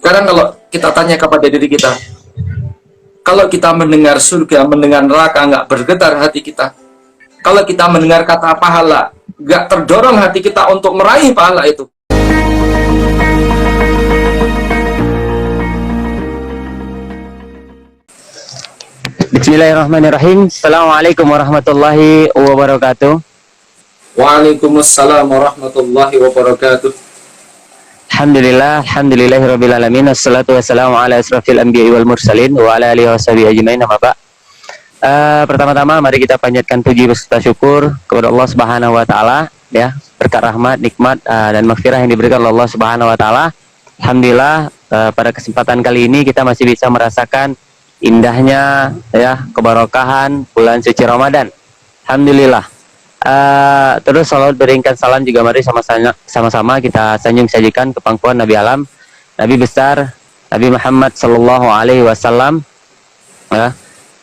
Sekarang kalau kita tanya kepada diri kita, kalau kita mendengar surga, mendengar neraka, nggak bergetar hati kita. Kalau kita mendengar kata pahala, nggak terdorong hati kita untuk meraih pahala itu. Bismillahirrahmanirrahim. Assalamualaikum warahmatullahi wabarakatuh. Waalaikumsalam warahmatullahi wabarakatuh. Alhamdulillahirabbil alamin. Wassalatu wassalamu ala asrofil anbiya'i wal mursalin wa ala alihi washabihi ajmain. Amma ba'd. Pertama-tama mari kita panjatkan puji beserta syukur kepada Allah Subhanahu wa taala ya, berkat rahmat, nikmat dan maghfirah yang diberikan oleh Allah Subhanahu wa taala. Alhamdulillah pada kesempatan kali ini kita masih bisa merasakan indahnya ya keberkahan bulan suci Ramadan. Alhamdulillah. Terus salawat beringkat salam juga mari sama-sama kita sanjung sajikan ke pangkuan Nabi Alam, Nabi besar Nabi Muhammad Sallallahu Alaihi Wasallam ya,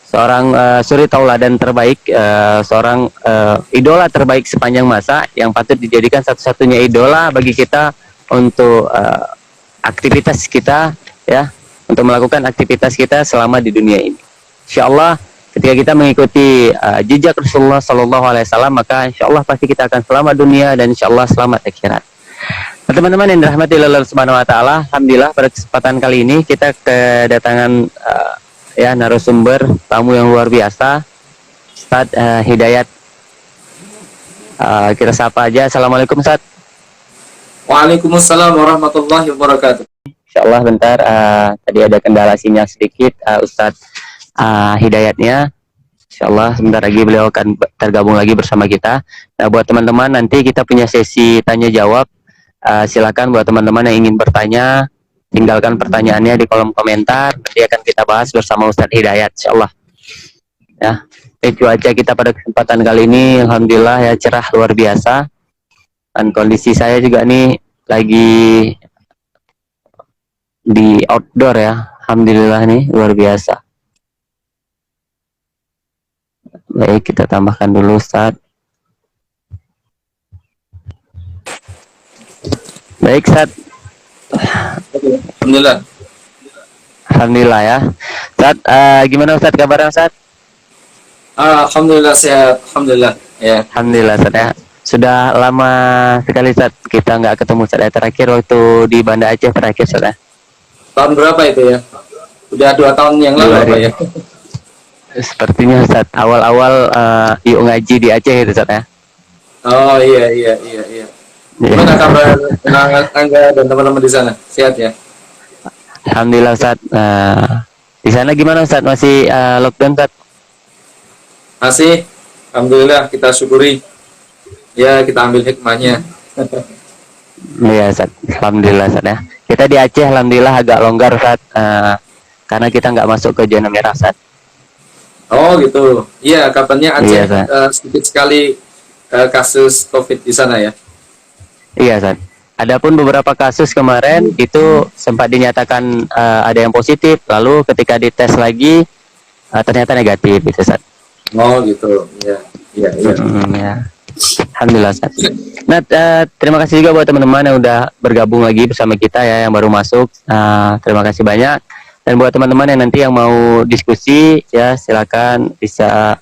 seorang suri tauladan terbaik, seorang idola terbaik sepanjang masa yang patut dijadikan satu-satunya idola bagi kita untuk aktivitas kita ya, untuk melakukan aktivitas kita selama di dunia ini. Insyaallah ketika kita mengikuti jejak Rasulullah Sallallahu Alaihi Wasallam, maka insyaallah pasti kita akan selamat dunia dan insyaallah selamat akhirat. Nah, teman-teman yang dirahmati Allah Subhanahu Wa Taala, alhamdulillah pada kesempatan kali ini kita kedatangan ya narasumber tamu yang luar biasa, Ustaz Hidayat. Kita sapa aja. Assalamualaikum Ustaz. Waalaikumsalam warahmatullahi wabarakatuh. Insyaallah bentar, tadi ada kendala sinyal sedikit, Ustadz Hidayatnya. Insyaallah sebentar lagi beliau akan tergabung lagi bersama kita. Nah, buat teman-teman nanti kita punya sesi tanya jawab. Silakan buat teman-teman yang ingin bertanya, tinggalkan pertanyaannya di kolom komentar. Nanti akan kita bahas bersama Ustadz Hidayat. Insyaallah. Ya, cuaca kita pada kesempatan kali ini, alhamdulillah ya cerah luar biasa. Dan kondisi saya juga nih lagi di outdoor ya, alhamdulillah nih luar biasa. Baik, kita tambahkan dulu Ustaz. Baik Ustaz. Alhamdulillah. Alhamdulillah ya Ustaz. Gimana Ustaz kabarnya Ustaz? Alhamdulillah sehat, alhamdulillah ya. Alhamdulillah Ustaz ya. Sudah lama sekali Ustaz kita nggak ketemu Ustaz ya. Terakhir waktu di Banda Aceh terakhir Ustaz ya. Tahun berapa itu ya? Udah 2 tahun yang lalu apa ya? Sepertinya Ustaz, awal-awal yuk ngaji di Aceh itu Ustaz ya. Oh iya. Gimana kabar Angga dan teman-teman di sana? Sehat ya? Alhamdulillah Ustaz. Di sana gimana Ustaz? Masih lockdown Ustaz? Masih. Alhamdulillah, kita syukuri. Ya, kita ambil hikmahnya. Iya Ustaz. Alhamdulillah Ustaz ya. Kita di Aceh alhamdulillah agak longgar Ustaz, karena kita nggak masuk ke zona merah Ustaz. Oh gitu. Iya, kabarnya Aceh Iya, sedikit sekali kasus COVID di sana ya. Iya Ustaz. Adapun beberapa kasus kemarin itu sempat dinyatakan ada yang positif, lalu ketika dites lagi ternyata negatif gitu Ustaz. Oh gitu. Iya. Ya. Alhamdulillah Ustaz. Nah, terima kasih juga buat teman-teman yang udah bergabung lagi bersama kita ya, yang baru masuk. Terima kasih banyak. Dan buat teman-teman yang nanti yang mau diskusi ya, silakan bisa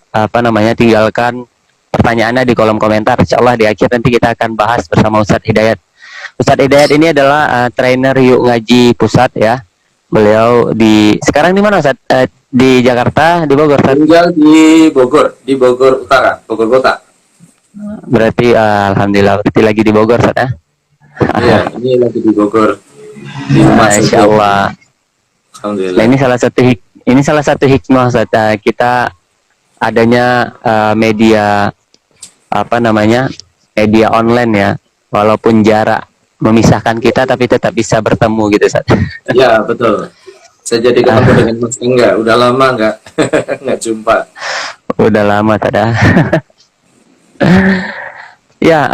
tinggalkan pertanyaannya di kolom komentar. Insyaallah di akhir nanti kita akan bahas bersama Ustadz Hidayat. Ustadz Hidayat ini adalah trainer Yuk Ngaji Pusat ya. Beliau sekarang di mana Ustadz? Di Jakarta, di Bogor Ustadz? Tinggal di Bogor Utara, Bogor Kota. Berarti alhamdulillah berarti lagi di Bogor Ustadz ya. Iya, ini lagi di Bogor. Di rumah Insyaallah. Alhamdulillah. Nah, ini salah satu hikmah Ustaz, kita adanya media media online ya, walaupun jarak memisahkan kita tapi tetap bisa bertemu gitu Ustaz. Ya betul. Saya jadi ketemu dengan Mas Angga, udah lama nggak jumpa. Udah lama tada. Ya,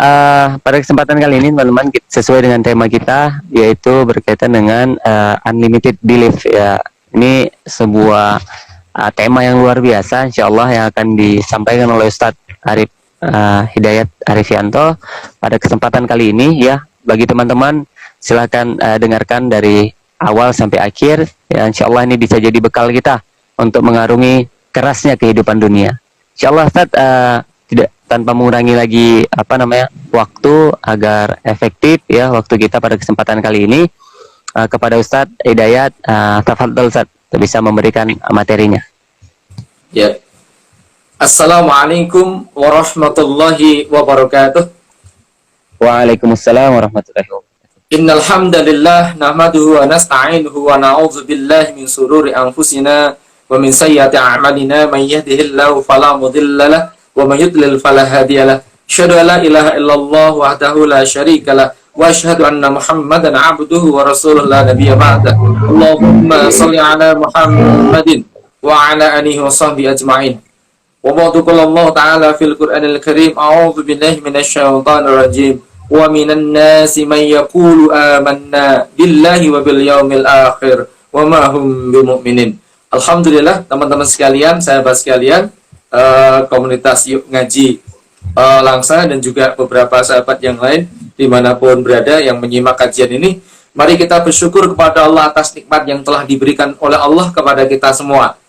pada kesempatan kali ini teman-teman sesuai dengan tema kita yaitu berkaitan dengan unlimited belief ya. Ini sebuah tema yang luar biasa insyaallah yang akan disampaikan oleh Ustadz Hidayat Arifianto pada kesempatan kali ini ya. Bagi teman-teman silakan dengarkan dari awal sampai akhir. Ya, insya Allah ini bisa jadi bekal kita untuk mengarungi kerasnya kehidupan dunia. Insya Allah Ustaz, tidak tanpa mengurangi lagi waktu agar efektif ya waktu kita pada kesempatan kali ini, kepada Ustaz Hidayat, tafadhol Ustaz, bisa memberikan materinya. Ya. Assalamualaikum warahmatullahi wabarakatuh. Waalaikumsalam warahmatullahi wabarakatuh. Innal hamdalillah nahmaduhu wa nasta'inuhu wa na'udzu billahi min sururi anfusina wa min sayyiati a'malina man yahdihillahu fala mudilla lahu wa man yudlil fala hadiya lahu. Asyhadu an la ilaha illallah wahdahu la syarika lahu wa asyhadu anna Muhammadan 'abduhu wa rasuluhu la nabiyya ba'da. Allahumma shalli 'ala Muhammadin wa 'ala alihi wa sahbihi ajma'in. Wa ba'du Allah ta'ala fil Qur'anil Karim, a'udzu billahi minasyaitonir rajim. Wa minan nasi man yaqulu amanna billahi wa bil yaumil akhir wa ma hum bimumin. Alhamdulillah teman-teman sekalian, sahabat sekalian, komunitas Yuk Ngaji Langsa dan juga beberapa sahabat yang lain dimanapun berada yang menyimak kajian ini, mari kita bersyukur kepada Allah atas nikmat yang telah diberikan oleh Allah kepada kita semua.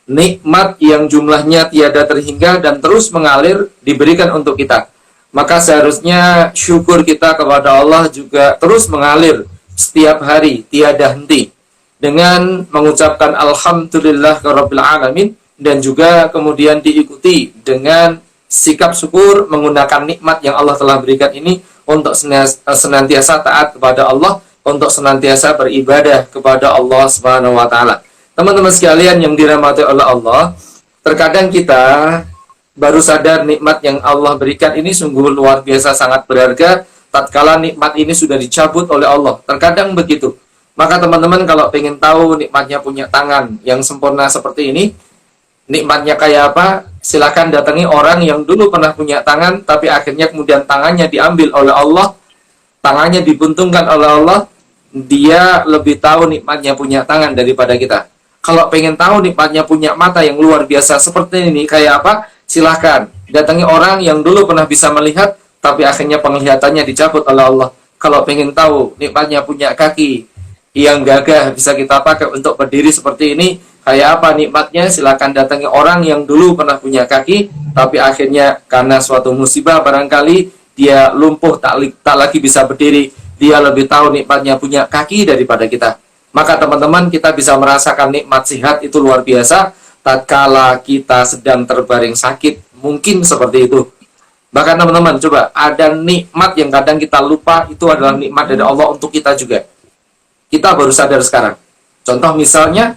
Nikmat yang jumlahnya tiada terhingga dan terus mengalir diberikan untuk kita. Maka seharusnya syukur kita kepada Allah juga terus mengalir setiap hari, tiada henti, dengan mengucapkan Alhamdulillahirabbil alamin, dan juga kemudian diikuti dengan sikap syukur menggunakan nikmat yang Allah telah berikan ini untuk senantiasa taat kepada Allah, untuk senantiasa beribadah kepada Allah Subhanahu wa taala. Teman-teman sekalian yang dirahmati oleh Allah, terkadang kita baru sadar nikmat yang Allah berikan ini sungguh luar biasa, sangat berharga tatkala nikmat ini sudah dicabut oleh Allah. Terkadang begitu. Maka teman-teman kalau pengen tahu nikmatnya punya tangan yang sempurna seperti ini, nikmatnya kayak apa, silakan datangi orang yang dulu pernah punya tangan tapi akhirnya kemudian tangannya diambil oleh Allah, tangannya dibuntungkan oleh Allah. Dia lebih tahu nikmatnya punya tangan daripada kita. Kalau pengen tahu nikmatnya punya mata yang luar biasa seperti ini kayak apa, silahkan datangi orang yang dulu pernah bisa melihat tapi akhirnya penglihatannya dicabut oleh Allah. Kalau pengen tahu nikmatnya punya kaki yang gagah bisa kita pakai untuk berdiri seperti ini kayak apa nikmatnya, silahkan datangi orang yang dulu pernah punya kaki tapi akhirnya karena suatu musibah barangkali dia lumpuh, tak lagi bisa berdiri. Dia lebih tahu nikmatnya punya kaki daripada kita. Maka teman-teman, kita bisa merasakan nikmat sehat itu luar biasa tatkala kita sedang terbaring sakit, mungkin seperti itu. Bahkan teman-teman, coba ada nikmat yang kadang kita lupa, itu adalah nikmat dari Allah untuk kita juga. Kita baru sadar sekarang. Contoh misalnya,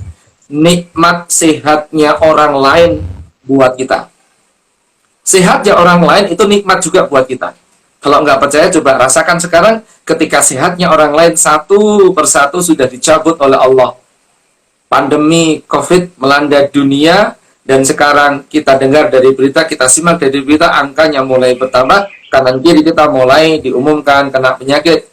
nikmat sehatnya orang lain buat kita. Sehatnya orang lain itu nikmat juga buat kita. Kalau nggak percaya, coba rasakan sekarang ketika sehatnya orang lain satu persatu sudah dicabut oleh Allah. Pandemi COVID melanda dunia, dan sekarang kita dengar dari berita, kita simak dari berita, angkanya mulai bertambah, kanan kiri kita mulai diumumkan kena penyakit,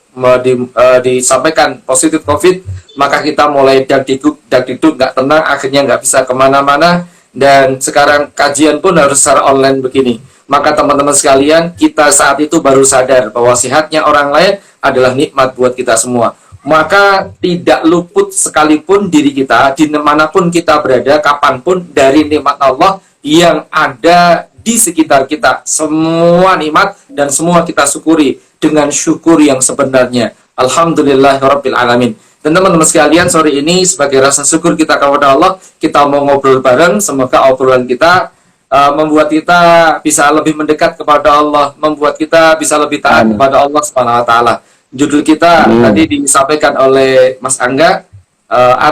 disampaikan positif COVID, maka kita mulai dag-diduk, nggak tenang, akhirnya nggak bisa kemana-mana, dan sekarang kajian pun harus secara online begini. Maka teman-teman sekalian, kita saat itu baru sadar bahwa sehatnya orang lain adalah nikmat buat kita semua. Maka tidak luput sekalipun diri kita, dimanapun kita berada, kapanpun, dari nikmat Allah yang ada di sekitar kita. Semua nikmat dan semua kita syukuri dengan syukur yang sebenarnya. Alhamdulillahirabbil alamin. Dan teman-teman sekalian, sore ini sebagai rasa syukur kita kepada Allah, kita mau ngobrol bareng. Semoga obrolan kita membuat kita bisa lebih mendekat kepada Allah, membuat kita bisa lebih taat kepada Allah Subhanahu wa taala. Judul kita tadi disampaikan oleh Mas Angga,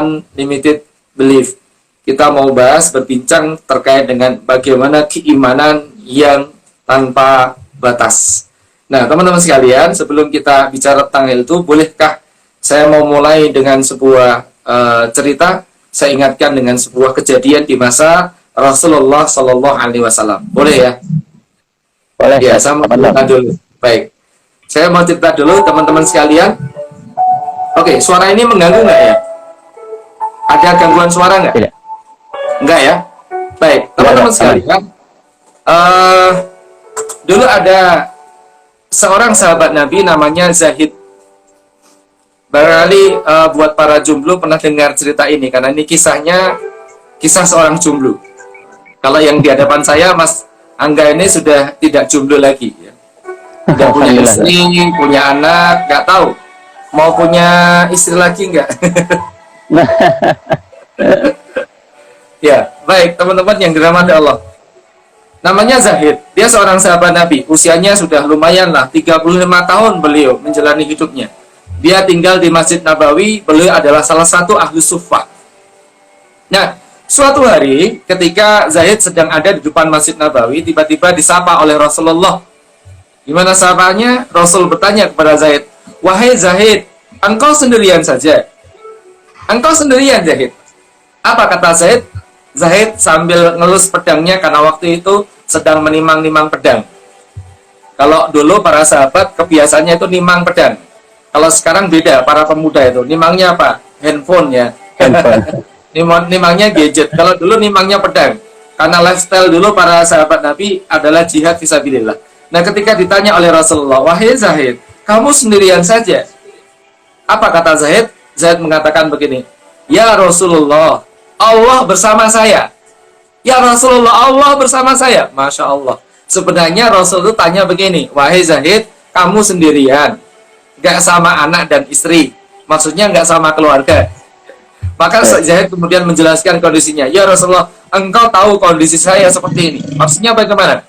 Unlimited Belief. Kita mau bahas, berbincang terkait dengan bagaimana keimanan yang tanpa batas. Nah, teman-teman sekalian, sebelum kita bicara tentang itu, bolehkah saya mau mulai dengan sebuah cerita? Saya ingatkan dengan sebuah kejadian di masa Rasulullah Shallallahu Alaihi Wasallam. Boleh ya? Boleh. Ya, saya mau cerita dulu. Baik, saya mau cerita dulu, teman-teman sekalian. Oke, suara ini mengganggu nggak ya? Ada gangguan suara nggak? Tidak. Enggak ya? Baik, teman-teman sekalian. Dulu ada seorang sahabat Nabi namanya Zahid. Barangkali buat para jomblo pernah dengar cerita ini, karena ini kisah seorang jomblo. Kalau yang di hadapan saya, Mas Angga ini sudah tidak jomblo lagi, ya. Tidak punya Alhamdulillah. istri, punya anak, nggak tahu mau punya istri lagi nggak. Ya, baik teman-teman yang dirahmati Allah. Namanya Zahid, dia seorang sahabat Nabi, usianya sudah lumayan lah, 35 tahun beliau menjalani hidupnya. Dia tinggal di Masjid Nabawi, beliau adalah salah satu ahli suffah. Nah, suatu hari ketika Zahid sedang ada di depan Masjid Nabawi, tiba-tiba disapa oleh Rasulullah. Gimana sapanya? Rasul bertanya kepada Zahid, "Wahai Zahid, engkau sendirian saja?" "Engkau sendirian, Zahid." Apa kata Zahid? Zahid sambil ngelus pedangnya karena waktu itu sedang menimang-nimang pedang. Kalau dulu para sahabat kebiasaannya itu nimang pedang. Kalau sekarang beda, para pemuda itu nimangnya apa? Handphone, ya. Handphone. Nimangnya gadget. Kalau dulu nimangnya pedang. Karena lifestyle dulu para sahabat Nabi adalah jihad fisabilillah. Nah, ketika ditanya oleh Rasulullah, "Wahai Zahid, kamu sendirian saja?" Apa kata Zahid? Zahid mengatakan begini, "Ya Rasulullah, Allah bersama saya." "Ya Rasulullah, Allah bersama saya." Masya Allah. Sebenarnya Rasul itu tanya begini, "Wahai Zahid, kamu sendirian? Gak sama anak dan istri?" Maksudnya gak sama keluarga. Maka Zahid kemudian menjelaskan kondisinya. "Ya Rasulullah, engkau tahu kondisi saya seperti ini." Maksudnya bagaimana?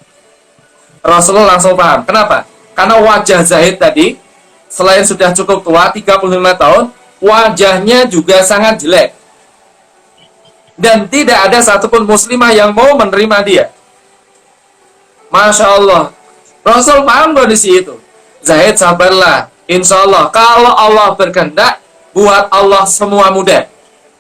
Rasulullah langsung paham. Kenapa? Karena wajah Zahid tadi, selain sudah cukup tua, 35 tahun, wajahnya juga sangat jelek. Dan tidak ada satupun muslimah yang mau menerima dia. Masya Allah. Rasul paham kondisi itu. "Zahid, sabarlah. Insya Allah, kalau Allah berkehendak, buat Allah semua mudah,"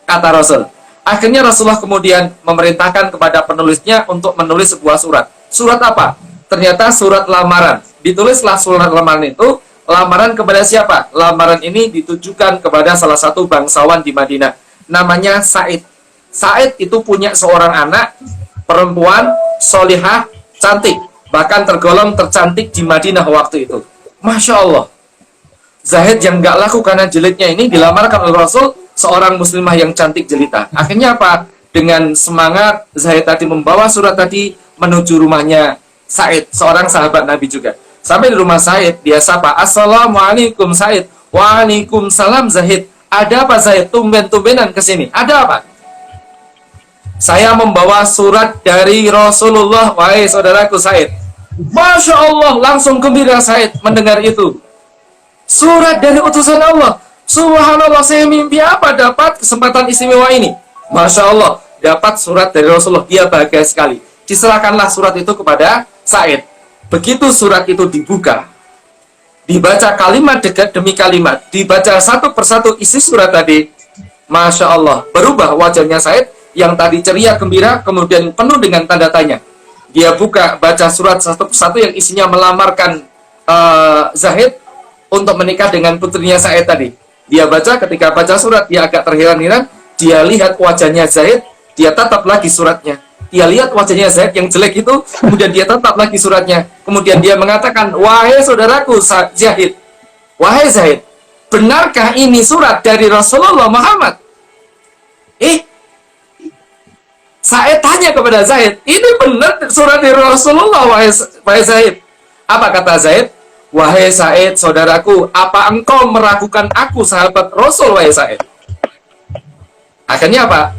kata Rasul. Akhirnya Rasulullah kemudian memerintahkan kepada penulisnya untuk menulis sebuah surat. Surat apa? Ternyata surat lamaran. Ditulislah surat lamaran itu. Lamaran kepada siapa? Lamaran ini ditujukan kepada salah satu bangsawan di Madinah. Namanya Said. Said itu punya seorang anak perempuan solihah, cantik, bahkan tergolong tercantik di Madinah waktu itu. Masya Allah. Zahid yang gak laku karena jelitnya ini dilamarkan oleh Rasul, seorang muslimah yang cantik jelita. Akhirnya apa? Dengan semangat, Zahid tadi membawa surat tadi menuju rumahnya Said, seorang sahabat Nabi juga. Sampai di rumah Said, dia sapa, "Assalamualaikum Said." "Waalaikumsalam Zahid." "Ada apa Zahid? Tumben-tumbenan ke sini. Ada apa?" "Saya membawa surat dari Rasulullah, wahai saudaraku Said." Masya Allah, langsung gembira Said mendengar itu. Surat dari utusan Allah. Subhanallah, saya mimpi apa dapat kesempatan istimewa ini? Masya Allah, dapat surat dari Rasulullah. Dia bahagia sekali. Diserahkanlah surat itu kepada Said. Begitu surat itu dibuka, dibaca kalimat demi kalimat, dibaca satu persatu isi surat tadi. Masya Allah, berubah wajahnya Said yang tadi ceria gembira, kemudian penuh dengan tanda tanya. Dia buka, baca surat satu persatu yang isinya melamarkan Zahid untuk menikah dengan putrinya Said tadi. Dia baca, ketika baca surat, dia agak terheran-heran. Dia lihat wajahnya Zahid, dia tatap lagi suratnya. Dia lihat wajahnya Zahid yang jelek itu, kemudian dia tatap lagi suratnya. Kemudian dia mengatakan, "Wahai saudaraku Zahid, wahai Zahid, benarkah ini surat dari Rasulullah Muhammad?" Said tanya kepada Zahid, "Ini benar surat dari Rasulullah, wahai Zahid?" Apa kata Zahid? "Wahai Said, saudaraku, apa engkau meragukan aku sahabat Rasul, wahai Said?" Akhirnya apa?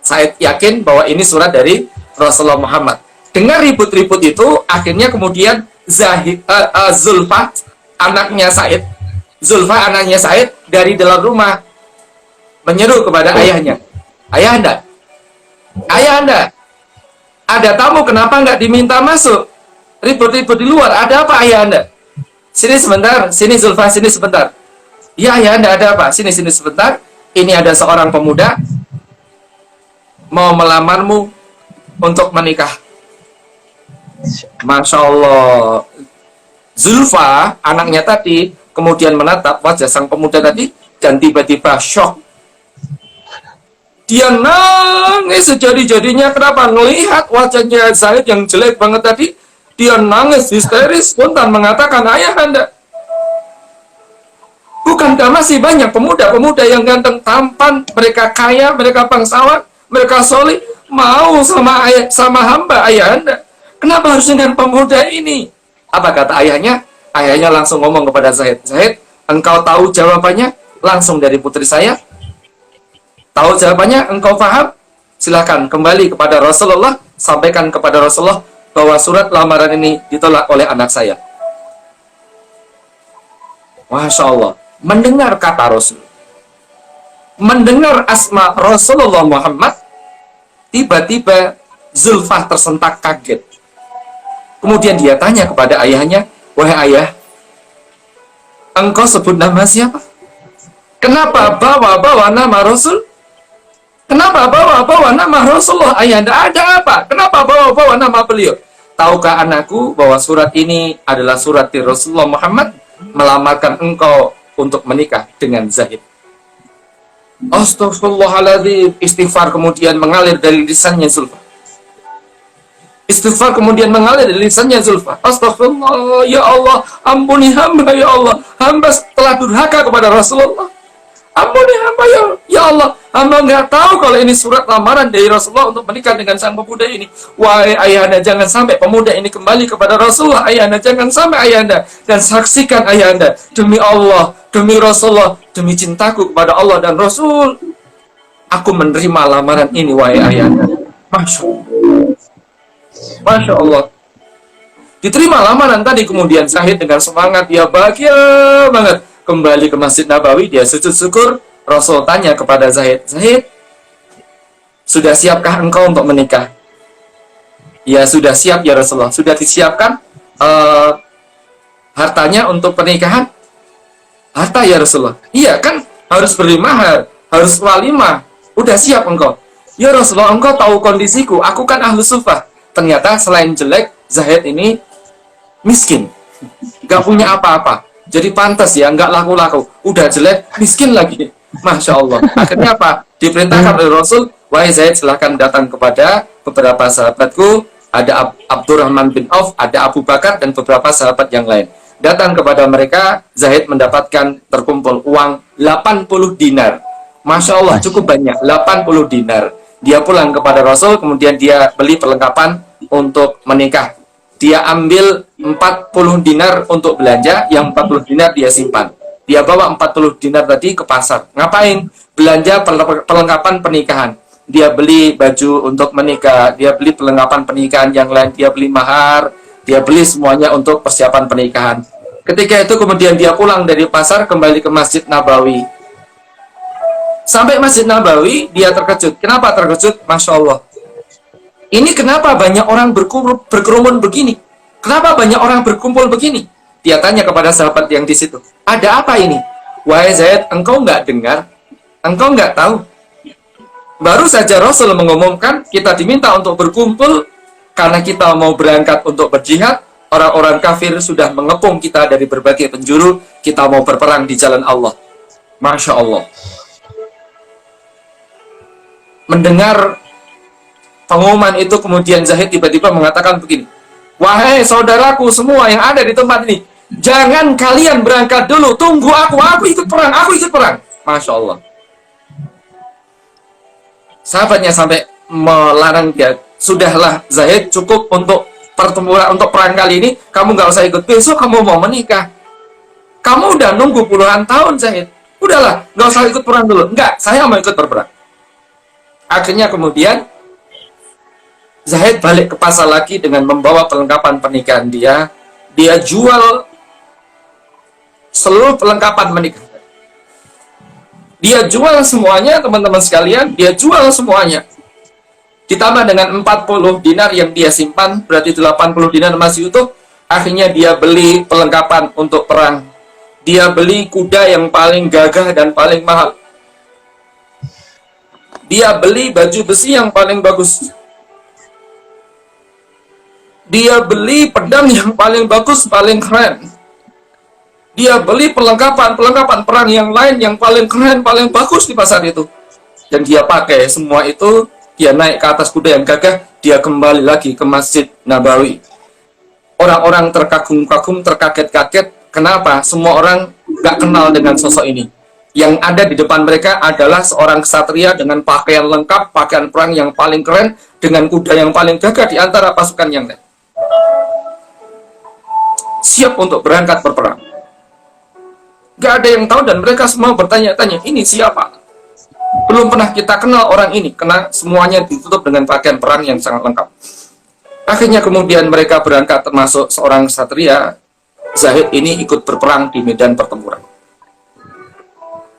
Said yakin bahwa ini surat dari Rasulullah Muhammad. Dengan ribut-ribut itu, akhirnya kemudian Zulfa, anaknya Said, dari dalam rumah menyeru kepada ayahnya, Ayah anda, ada tamu, kenapa nggak diminta masuk? Ribut-ribut di luar, ada apa ayah anda? Sini sebentar, sini Zulfa, sini sebentar. Ya ayah anda, ada apa? Sini sebentar. Ini ada seorang pemuda mau melamarmu untuk menikah. Masya Allah. Zulfa, anaknya tadi, kemudian menatap wajah sang pemuda tadi, dan tiba-tiba shock. Dia nangis sejadi-jadinya. Kenapa? Melihat wajahnya Zahid yang jelek banget tadi, dia nangis histeris, spontan mengatakan, "Ayah anda, Bukankah masih banyak pemuda-pemuda yang ganteng, tampan, mereka kaya, mereka bangsawan, mereka solih, mau sama hamba ayah Anda? Kenapa harus dengan pemuda ini? Apa kata ayahnya? Ayahnya langsung ngomong kepada Zaid, Zaid, engkau tahu jawabannya? Langsung dari putri saya. Tahu jawabannya? Engkau paham? Silakan kembali kepada Rasulullah, sampaikan kepada Rasulullah bahwa surat lamaran ini ditolak oleh anak saya. Masya Allah, mendengar kata Rasul, mendengar asma Rasulullah Muhammad, tiba-tiba Zulfah tersentak kaget. Kemudian dia tanya kepada ayahnya, wahai ayah, engkau sebut nama siapa? Kenapa bawa-bawa nama Rasul? Kenapa bawa-bawa nama Rasulullah? Ayah, tidak ada apa? Kenapa bawa-bawa nama beliau? Tahukah anakku bahwa surat ini adalah surat dari Rasulullah Muhammad melamarkan engkau untuk menikah dengan Zaid. Astaghfirullahaladzim. Istighfar kemudian mengalir dari lisannya Zulfah. Istighfar kemudian mengalir dari lisannya Zulfah. Astaghfirullah, ya Allah, ampuni hamba, ya Allah. Hamba telah durhaka kepada Rasulullah. Ampuni hamba, ya Allah. Hamba nggak tahu kalau ini surat lamaran dari Rasulullah untuk menikah dengan sang pemuda ini. Wahai ayahanda, jangan sampai pemuda ini kembali kepada Rasulullah. Ayahanda, jangan sampai ayahanda. Dan saksikan ayahanda, demi Allah, demi Rasulullah, demi cintaku kepada Allah dan Rasul, aku menerima lamaran ini, wahai ayahanda. Masya Allah. Masya Allah. Diterima lamaran tadi, kemudian Zahid dengan semangat, dia bahagia banget. Kembali ke Masjid Nabawi, dia sujud syukur. Rasul tanya kepada Zahid, Zahid, sudah siapkah engkau untuk menikah? Ya, sudah siap ya Rasulullah. Sudah disiapkan hartanya untuk pernikahan? Harta ya Rasulullah. Iya kan, harus beri mahar, harus walimah. Udah siap engkau? Ya Rasulullah, engkau tahu kondisiku, aku kan ahlu sufah. Ternyata selain jelek, Zahid ini miskin, gak punya apa-apa. Jadi pantas ya, nggak laku-laku. Udah jelek, miskin lagi. Masya Allah. Akhirnya apa? Diperintahkan oleh Rasul, wahai Zaid, silahkan datang kepada beberapa sahabatku. Ada Abdurrahman bin Auf, ada Abu Bakar, dan beberapa sahabat yang lain. Datang kepada mereka, Zaid mendapatkan terkumpul uang 80 dinar. Masya Allah, cukup banyak, 80 dinar. Dia pulang kepada Rasul, kemudian dia beli perlengkapan untuk menikah. Dia ambil 40 dinar untuk belanja, yang 40 dinar dia simpan. Dia bawa 40 dinar tadi ke pasar. Ngapain? Belanja perlengkapan pernikahan. Dia beli baju untuk menikah, dia beli perlengkapan pernikahan yang lain, dia beli mahar, dia beli semuanya untuk persiapan pernikahan. Ketika itu kemudian dia pulang dari pasar, kembali ke Masjid Nabawi. Sampai Masjid Nabawi, dia terkejut. Kenapa terkejut? Masya Allah. Ini kenapa banyak orang berkerumun begini? Kenapa banyak orang berkumpul begini? Dia tanya kepada sahabat yang di situ. Ada apa ini? Wahai Zaid, engkau nggak dengar? Engkau nggak tahu? Baru saja Rasul mengumumkan kita diminta untuk berkumpul karena kita mau berangkat untuk berjihad. Orang-orang kafir sudah mengepung kita dari berbagai penjuru. Kita mau berperang di jalan Allah. Masya Allah. Mendengar pengumuman itu, kemudian Zahid tiba-tiba mengatakan begini, wahai saudaraku semua yang ada di tempat ini, jangan kalian berangkat dulu, tunggu aku ikut perang, aku ikut perang. Masya Allah. Sahabatnya sampai melarang dia, sudahlah Zahid, cukup untuk pertempuran, untuk perang kali ini, kamu nggak usah ikut, besok kamu mau menikah. Kamu udah nunggu puluhan tahun Zahid, udahlah, nggak usah ikut perang dulu. Enggak, saya mau ikut berperang. Akhirnya kemudian Zahid balik ke pasar lagi dengan membawa perlengkapan pernikahan dia. Dia jual seluruh perlengkapan menikah. Dia jual semuanya, teman-teman sekalian. Dia jual semuanya. Ditambah dengan 40 dinar yang dia simpan, berarti 80 dinar masih utuh. Akhirnya dia beli perlengkapan untuk perang. Dia beli kuda yang paling gagah dan paling mahal. Dia beli baju besi yang paling bagus. Dia beli pedang yang paling bagus, paling keren. Dia beli perlengkapan perang yang lain yang paling keren, paling bagus di pasar itu. Dan dia pakai semua itu, dia naik ke atas kuda yang gagah, dia kembali lagi ke Masjid Nabawi. Orang-orang terkagum-kagum, terkaget-kaget. Kenapa? Semua orang nggak kenal dengan sosok ini. Yang ada di depan mereka adalah seorang ksatria dengan pakaian lengkap, pakaian perang yang paling keren, dengan kuda yang paling gagah di antara pasukan yang lain. Siap untuk berangkat berperang. Gak ada yang tahu dan mereka semua bertanya-tanya, ini siapa? Belum pernah kita kenal orang ini, karena semuanya ditutup dengan pakaian perang yang sangat lengkap. Akhirnya kemudian mereka berangkat, termasuk seorang ksatria. Zahid ini ikut berperang di medan pertempuran.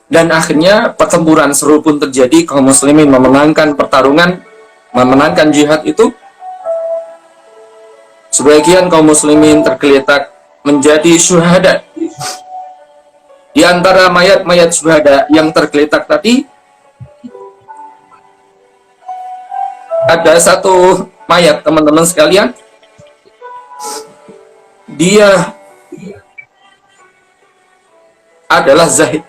Dan akhirnya pertempuran seru pun terjadi, kaum muslimin memenangkan pertarungan, memenangkan jihad itu. Sebagian kaum muslimin tergeletak menjadi syuhada. Di antara mayat-mayat syuhada yang tergeletak tadi, ada satu mayat, teman-teman sekalian. Dia adalah Zahid.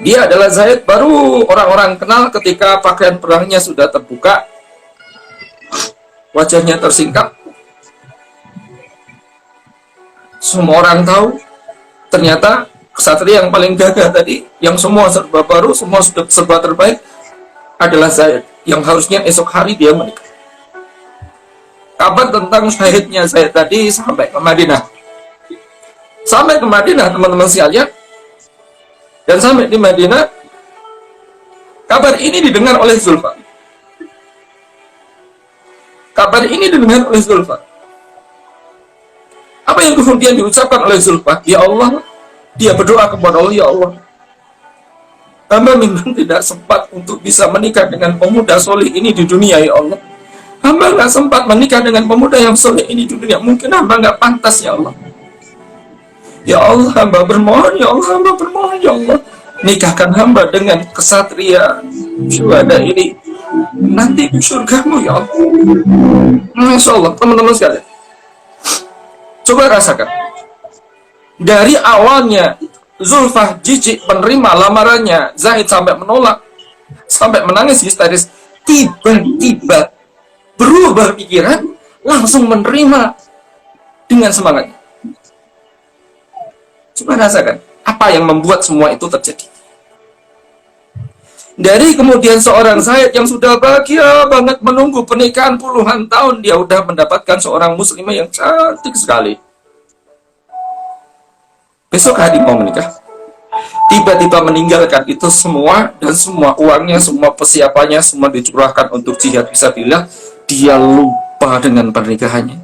Dia adalah Zahid, baru orang-orang kenal ketika pakaian perangnya sudah terbuka, wajahnya tersingkap. Semua orang tahu, ternyata ksatria yang paling gagah tadi, yang semua serba baru, semua sudah serba terbaik, adalah Zahid, yang harusnya esok hari dia menikah. Kabar tentang syahidnya Zahid tadi sampai ke Madinah. Sampai ke Madinah, teman-teman sekalian. Dan sampai di Madinah, kabar ini didengar oleh Zulfa. Kabar ini didengar oleh Zulfa. Apa yang kemudian diucapkan oleh Zulfa? Ya Allah, dia berdoa kepada Allah, ya Allah, hamba memang tidak sempat untuk bisa menikah dengan pemuda soleh ini di dunia, ya Allah. Hamba nggak sempat menikah dengan pemuda yang soleh ini di dunia. Mungkin hamba nggak pantas, ya Allah. Ya Allah, hamba bermohon, ya Allah, hamba bermohon, ya Allah, nikahkan hamba dengan ksatria syuhada ini nanti di surgamu, ya Allah. Masya Allah, teman-teman sekalian, coba rasakan. Dari awalnya Zulfah jijik menerima lamarannya Zahid sampai menolak, sampai menangis histeris, tiba-tiba berubah pikiran, langsung menerima dengan semangat. Coba rasakan apa yang membuat semua itu terjadi. Dari kemudian seorang Zahid yang sudah bahagia banget menunggu pernikahan puluhan tahun, dia udah mendapatkan seorang muslimah yang cantik sekali. Besok hari mau menikah, tiba-tiba meninggalkan itu semua, dan semua uangnya, semua persiapannya, semua dicurahkan untuk jihad fisabilillah. Dia lupa dengan pernikahannya.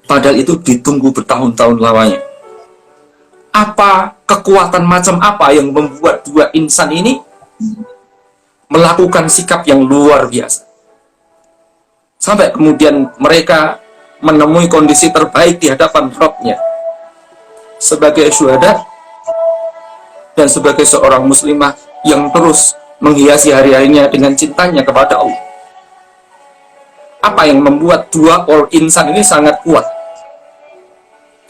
Padahal itu ditunggu bertahun-tahun lamanya. Apa kekuatan macam apa yang membuat dua insan ini melakukan sikap yang luar biasa, sampai kemudian mereka menemui kondisi terbaik di hadapan Rabb-nya sebagai syuhada dan sebagai seorang muslimah yang terus menghiasi hari-harinya dengan cintanya kepada Allah. Apa yang membuat dua orang insan ini sangat kuat?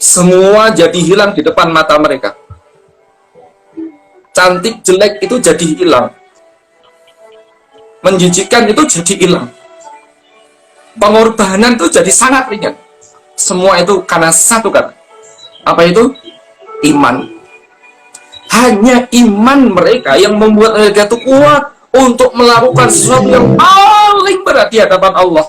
Semua jadi hilang di depan mata mereka. Cantik jelek itu jadi hilang. Menjijikkan itu jadi hilang. Pengorbanan itu jadi sangat ringan. Semua itu karena satu kata. Apa itu? Iman. Hanya iman mereka yang membuat mereka itu kuat untuk melakukan sesuatu yang paling berat di hadapan Allah.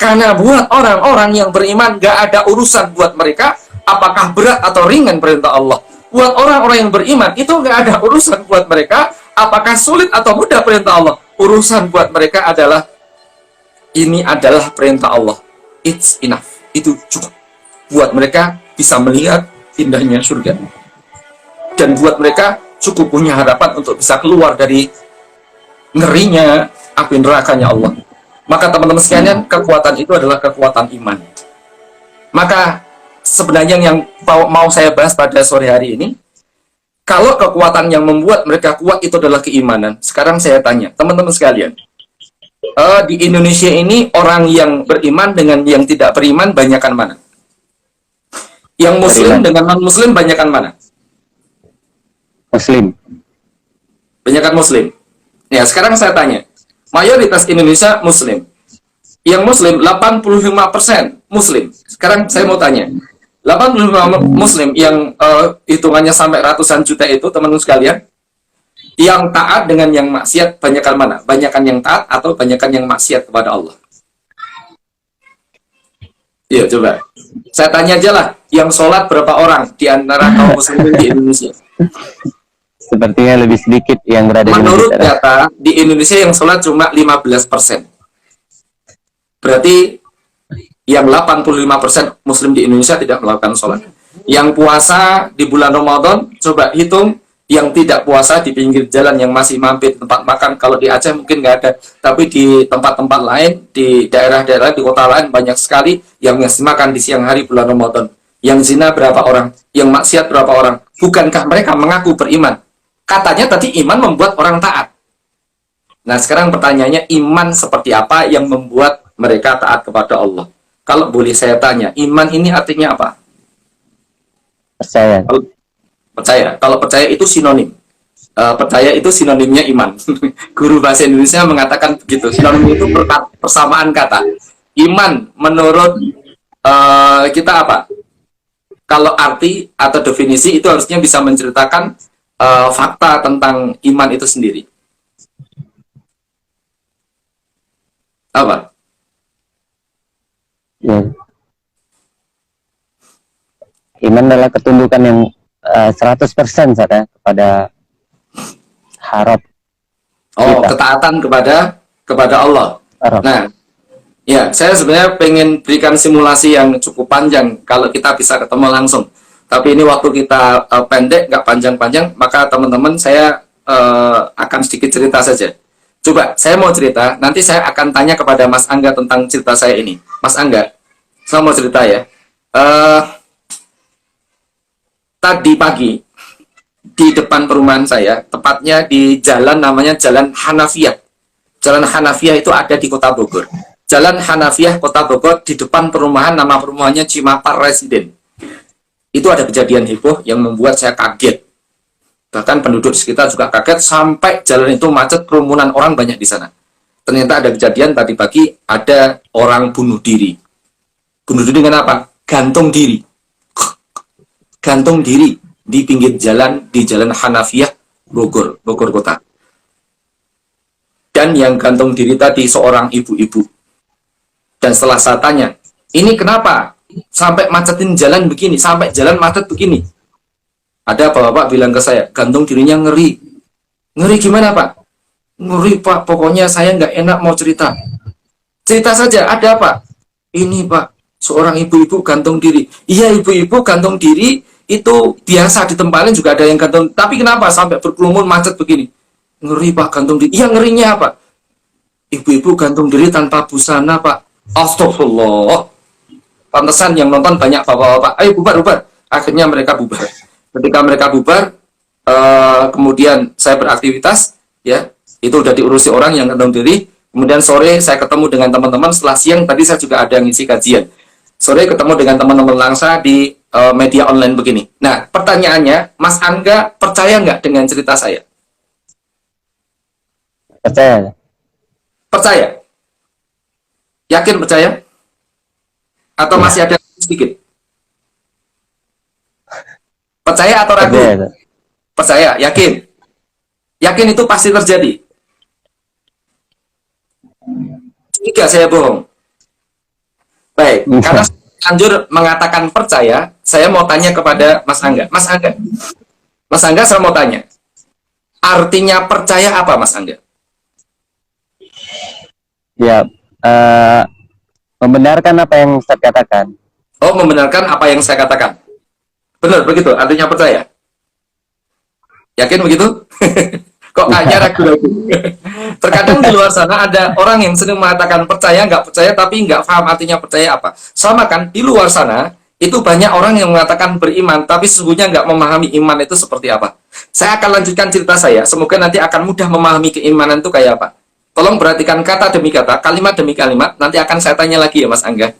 Karena buat orang-orang yang beriman gak ada urusan buat mereka apakah berat atau ringan perintah Allah. Buat orang-orang yang beriman itu gak ada urusan buat mereka apakah sulit atau mudah perintah Allah. Urusan buat mereka adalah ini adalah perintah Allah. It's enough. Itu cukup buat mereka bisa melihat indahnya surga. Dan buat mereka cukup punya harapan untuk bisa keluar dari ngerinya api nerakanya Allah. Maka teman-teman sekalian, kekuatan itu adalah kekuatan iman. Maka sebenarnya yang mau saya bahas pada sore hari ini, kalau kekuatan yang membuat mereka kuat itu adalah keimanan. Sekarang saya tanya, teman-teman sekalian, di Indonesia ini orang yang beriman dengan yang tidak beriman banyakan mana? Yang muslim dengan non-muslim banyakan mana? Muslim. Banyakan muslim. Ya, sekarang saya tanya, mayoritas Indonesia muslim. Yang muslim 85% muslim. Sekarang saya mau tanya, 85 muslim yang hitungannya sampai ratusan juta itu, teman-teman sekalian, yang taat dengan yang maksiat, banyakan mana? Banyakan yang taat atau banyakan yang maksiat kepada Allah? Iya, coba. Saya tanya aja lah, yang sholat berapa orang di antara kaum muslimin di Indonesia? Sepertinya lebih sedikit yang berada Menurut di Indonesia. data, di Indonesia yang sholat cuma 15%. Berarti yang 85% muslim di Indonesia tidak melakukan sholat. Yang puasa di bulan Ramadan, coba hitung. Yang tidak puasa di pinggir jalan, yang masih mampir tempat makan. Kalau di Aceh mungkin nggak ada, tapi di tempat-tempat lain, di daerah-daerah, di kota lain banyak sekali yang ngasih makan di siang hari bulan Ramadan. Yang zina berapa orang? Yang maksiat berapa orang? Bukankah mereka mengaku beriman? Katanya tadi iman membuat orang taat. Nah, sekarang pertanyaannya, iman seperti apa yang membuat mereka taat kepada Allah? Kalau boleh saya tanya, iman ini artinya apa? Percaya. Percaya. Kalau percaya itu sinonim. Percaya itu sinonimnya iman. Guru bahasa Indonesia mengatakan begitu. Sinonim itu persamaan kata. Iman menurut kita apa? Kalau arti atau definisi itu harusnya bisa menceritakan fakta tentang iman itu sendiri. Apa? Ya. Iman adalah ketundukan yang 100% saja kepada harap. Oh, Kita. ketaatan kepada Allah. Harap. Nah, ya, saya sebenarnya pengen berikan simulasi yang cukup panjang kalau kita bisa ketemu langsung. Tapi ini waktu kita pendek, nggak panjang-panjang, maka teman-teman saya akan sedikit cerita saja. Coba, saya mau cerita, nanti saya akan tanya kepada Mas Angga tentang cerita saya ini. Mas Angga, saya mau cerita ya. Tadi pagi, di depan perumahan saya, tepatnya di jalan namanya Jalan Hanafiyah. Jalan Hanafiyah itu ada di Kota Bogor. Jalan Hanafiyah Kota Bogor, di depan perumahan, nama perumahannya Cimapar Residen. Itu ada kejadian heboh yang membuat saya kaget. Bahkan penduduk sekitar juga kaget, sampai jalan itu macet, kerumunan orang banyak di sana. Ternyata ada kejadian tadi pagi, ada orang bunuh diri. Bunuh diri dengan apa? Gantung diri. Gantung diri di pinggir jalan, di Jalan Hanafiyah Bogor Kota. Dan yang gantung diri tadi seorang ibu-ibu. Dan setelah saya tanya, ini kenapa sampai macetin jalan begini, sampai jalan macet begini? Ada bapak bilang ke saya, gantung dirinya ngeri. Ngeri gimana, Pak? Ngeri, Pak, pokoknya saya nggak enak mau cerita. Cerita saja, ada apa? Ini, Pak, seorang ibu-ibu gantung diri. Iya, ibu-ibu gantung diri itu biasa ditempatkan, juga ada yang gantung. Tapi kenapa sampai berkerumun macet begini? Ngeri, Pak, gantung diri. Iya, ngerinya apa? Ibu-ibu gantung diri tanpa busana, Pak. Astagfirullah. Pantesan yang nonton banyak bapak-bapak. Ayo bubar. Akhirnya mereka bubar. Ketika mereka bubar, kemudian saya beraktivitas, ya, itu udah diurusi orang yang gantung diri. Kemudian sore saya ketemu dengan teman-teman. Setelah siang tadi saya juga ada ngisi kajian. Sore ketemu dengan teman-teman langsa di media online begini. Nah, pertanyaannya, Mas Angga percaya nggak dengan cerita saya? Percaya. Percaya? Yakin percaya? Atau masih ada sedikit? Percaya atau ragu? Percaya. Percaya, yakin? Yakin itu pasti terjadi? Tiga, saya bohong. Baik, karena lanjut mengatakan percaya, saya mau tanya kepada Mas Angga. Mas Angga, saya mau tanya, artinya percaya apa, Mas Angga? Ya, membenarkan apa yang Ustaz katakan. Oh, membenarkan apa yang saya katakan. Benar, begitu, artinya percaya. Yakin begitu? Kok kayaknya ragu-ragu. Terkadang di luar sana ada orang yang sering mengatakan percaya, nggak percaya, tapi nggak paham artinya percaya apa. Sama kan, di luar sana, itu banyak orang yang mengatakan beriman, tapi sesungguhnya nggak memahami iman itu seperti apa. Saya akan lanjutkan cerita saya, semoga nanti akan mudah memahami keimanan itu kayak apa. Tolong perhatikan kata demi kata, kalimat demi kalimat, nanti akan saya tanya lagi ya Mas Angga.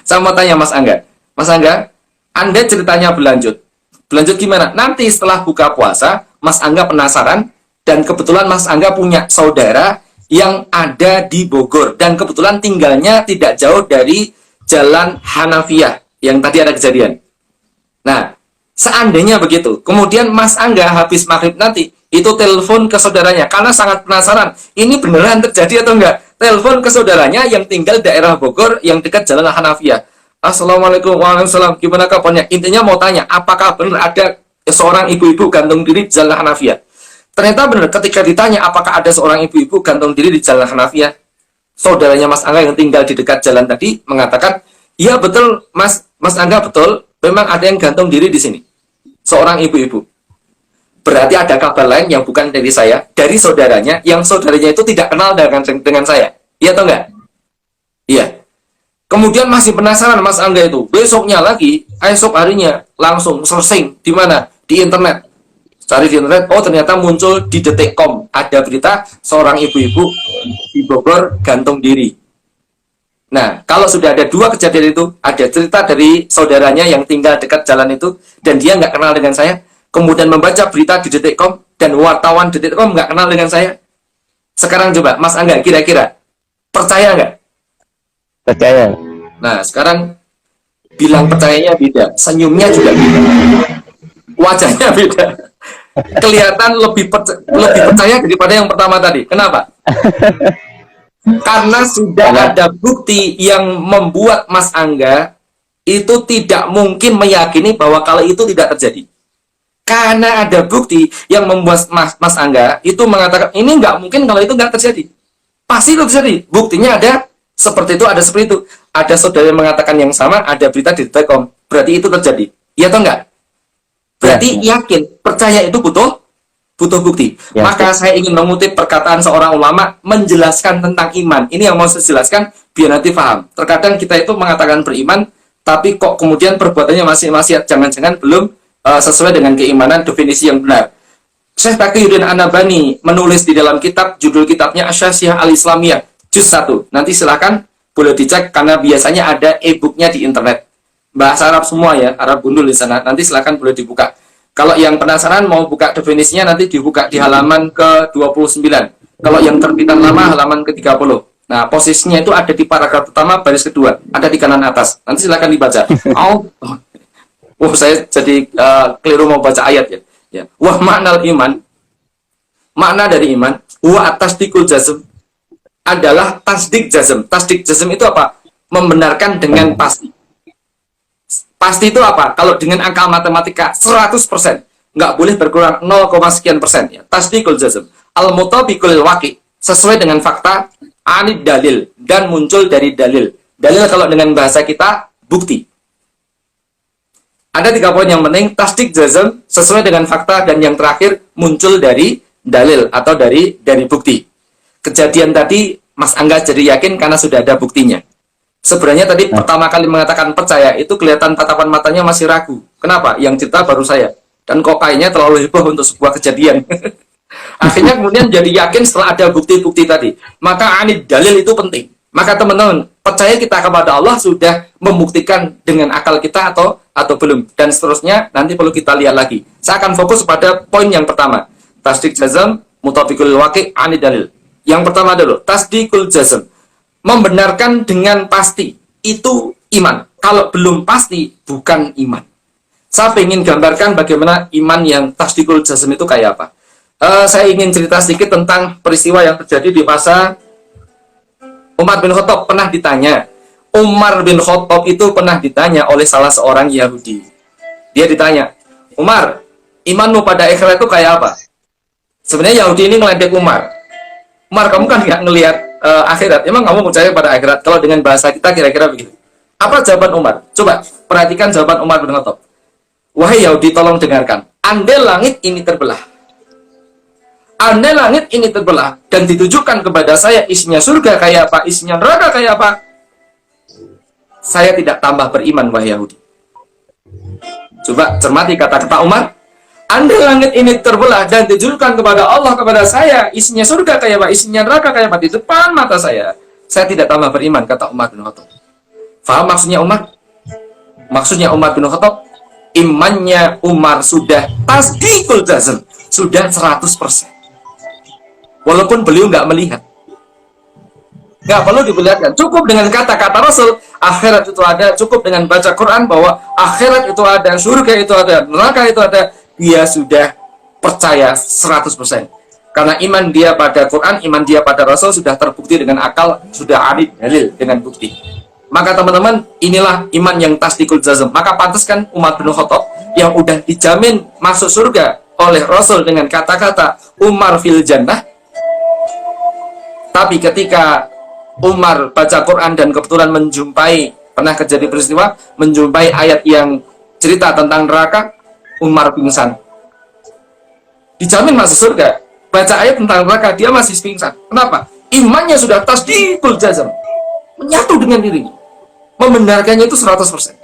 Saya mau tanya Mas Angga. Mas Angga, Anda ceritanya berlanjut. Berlanjut gimana? Nanti setelah buka puasa, Mas Angga penasaran, dan kebetulan Mas Angga punya saudara yang ada di Bogor, dan kebetulan tinggalnya tidak jauh dari Jalan Hanafiyah. Yang tadi ada kejadian. Nah, seandainya begitu, kemudian Mas Angga habis maghrib nanti, itu telepon ke saudaranya, karena sangat penasaran, ini beneran terjadi atau enggak? Telepon ke saudaranya yang tinggal daerah Bogor, yang dekat Jalan Hanafiyah. Assalamualaikum, waalaikumsalam, gimana kabarnya? Intinya mau tanya, apakah benar ada seorang ibu-ibu gantung diri di Jalan Hanafiyah? Ternyata benar, ketika ditanya apakah ada seorang ibu-ibu gantung diri di Jalan Hanafiyah, saudaranya Mas Angga yang tinggal di dekat jalan tadi mengatakan, iya betul Mas Angga, betul, memang ada yang gantung diri di sini, seorang ibu-ibu. Berarti ada kabar lain yang bukan dari saya, dari saudaranya, yang saudaranya itu tidak kenal dengan saya. Iya atau enggak? Iya. Kemudian masih penasaran Mas Angga itu, besoknya lagi, esok harinya langsung searching di mana? Di internet. Cari di internet, oh ternyata muncul di detik.com ada berita seorang ibu-ibu di Bogor gantung diri. Nah, kalau sudah ada dua kejadian itu, ada cerita dari saudaranya yang tinggal dekat jalan itu, dan dia nggak kenal dengan saya, kemudian membaca berita di detik.com, dan wartawan detik.com nggak kenal dengan saya. Sekarang coba, Mas Angga, kira-kira percaya nggak? Percaya. Nah, sekarang bilang percayanya beda, senyumnya juga beda, wajahnya beda. Kelihatan lebih percaya daripada yang pertama tadi. Kenapa? Karena sudah ada bukti yang membuat Mas Angga itu tidak mungkin meyakini bahwa kalau itu tidak terjadi. Karena ada bukti yang membuat Mas Angga itu mengatakan ini nggak mungkin kalau itu nggak terjadi. Pasti itu terjadi. Buktinya ada seperti itu, ada seperti itu. Ada saudara yang mengatakan yang sama, ada berita di Telekom. Berarti itu terjadi. Iya atau enggak? Berarti yakin, percaya itu butuh bukti. Ya, maka saya ingin mengutip perkataan seorang ulama menjelaskan tentang iman. Ini yang mau saya jelaskan biar nanti paham. Terkadang kita itu mengatakan beriman, tapi kok kemudian perbuatannya masih maksiat. Jangan-jangan belum sesuai dengan keimanan definisi yang benar. Syekh Taqiyuddin An-Nabhani menulis di dalam kitab, judul kitabnya Asy-Syaikh Al-Islamiyah, juz 1. Nanti silakan boleh dicek karena biasanya ada e-booknya di internet. Bahasa Arab semua ya, Arab gundul di sana. Nanti silakan boleh dibuka. Kalau yang penasaran mau buka definisinya nanti dibuka di halaman ke-29. Kalau yang terbitan lama halaman ke-30. Nah, posisinya itu ada di paragraf pertama baris kedua, ada di kanan atas. Nanti silakan dibaca. Saya jadi keliru mau baca ayat ya. Ya. Wah makna iman. Makna dari iman, wa tasdikul jazm adalah tasdik jazm. Tasdik jazm itu apa? Membenarkan dengan pasti. Pasti itu apa? Kalau dengan angka matematika 100%, nggak boleh berkurang 0, sekian persen. Ya. Tasdikul jazm. Al-mutabiqul waqi, sesuai dengan fakta, anid dalil, dan muncul dari dalil. Dalil kalau dengan bahasa kita, bukti. Ada 3 poin yang penting, tasdik jazm, sesuai dengan fakta, dan yang terakhir, muncul dari dalil, atau dari bukti. Kejadian tadi, Mas Angga jadi yakin karena sudah ada buktinya. Sebenarnya tadi pertama kali mengatakan percaya itu kelihatan tatapan matanya masih ragu. Kenapa? Yang cerita baru saya. Dan kok kayaknya terlalu heboh untuk sebuah kejadian. Akhirnya kemudian jadi yakin setelah ada bukti-bukti tadi. Maka anid dalil itu penting. Maka teman-teman, percaya kita kepada Allah sudah membuktikan dengan akal kita atau belum. Dan seterusnya nanti perlu kita lihat lagi. Saya akan fokus pada poin yang pertama. Tasdik jazm, mutabiqul waqi, anid dalil. Yang pertama dulu, tasdikul jazm. Membenarkan dengan pasti itu iman. Kalau belum pasti bukan iman. Saya ingin gambarkan bagaimana iman yang tasdikul jazm itu kayak apa. Saya ingin cerita sedikit tentang peristiwa yang terjadi di masa Umar bin Khattab. Pernah ditanya, Umar bin Khattab itu pernah ditanya oleh salah seorang Yahudi. Dia ditanya, Umar, imanmu pada akhirat itu kayak apa? Sebenarnya Yahudi ini ngeledek Umar. Umar, kamu kan nggak ngelihat akhirat, emang kamu percaya pada akhirat? Kalau dengan bahasa kita kira-kira begitu. Apa jawaban Umar? Coba perhatikan jawaban Umar bin Khattab. Wahai Yahudi, tolong dengarkan. Andai langit ini terbelah, andai langit ini terbelah dan ditujukan kepada saya, isinya surga kayak apa, isinya neraka kayak apa, saya tidak tambah beriman, wahai Yahudi. Coba cermati kata-kata Umar. Andai langit ini terbelah dan ditujukan kepada Allah, kepada saya, isinya surga kayak apa, isinya neraka kayak apa, di depan mata saya tidak tambah beriman, kata Umar bin Khattab. Faham maksudnya Umar? Maksudnya Umar bin Khattab, imannya Umar sudah tasdikul jazm, sudah 100%. Walaupun beliau nggak melihat. Nggak perlu diperlihatkan. Cukup dengan kata-kata Rasul, akhirat itu ada. Cukup dengan baca Quran bahwa akhirat itu ada, surga itu ada, neraka itu ada. Dia sudah percaya 100%. Karena iman dia pada Quran, iman dia pada Rasul sudah terbukti dengan akal, sudah ada dalil dengan bukti. Maka teman-teman, inilah iman yang tasdikul jazm. Maka pantaskan Umar bin Khattab yang udah dijamin masuk surga oleh Rasul dengan kata-kata Umar fil jannah. Tapi ketika Umar baca Quran dan kebetulan menjumpai, pernah terjadi peristiwa, menjumpai ayat yang cerita tentang neraka, Umar pingsan. Dijamin masuk surga. Baca ayat tentang neraka, dia masih pingsan. Kenapa? Imannya sudah tasdikul jazm. Menyatu dengan dirinya. Membenarkannya itu 100%.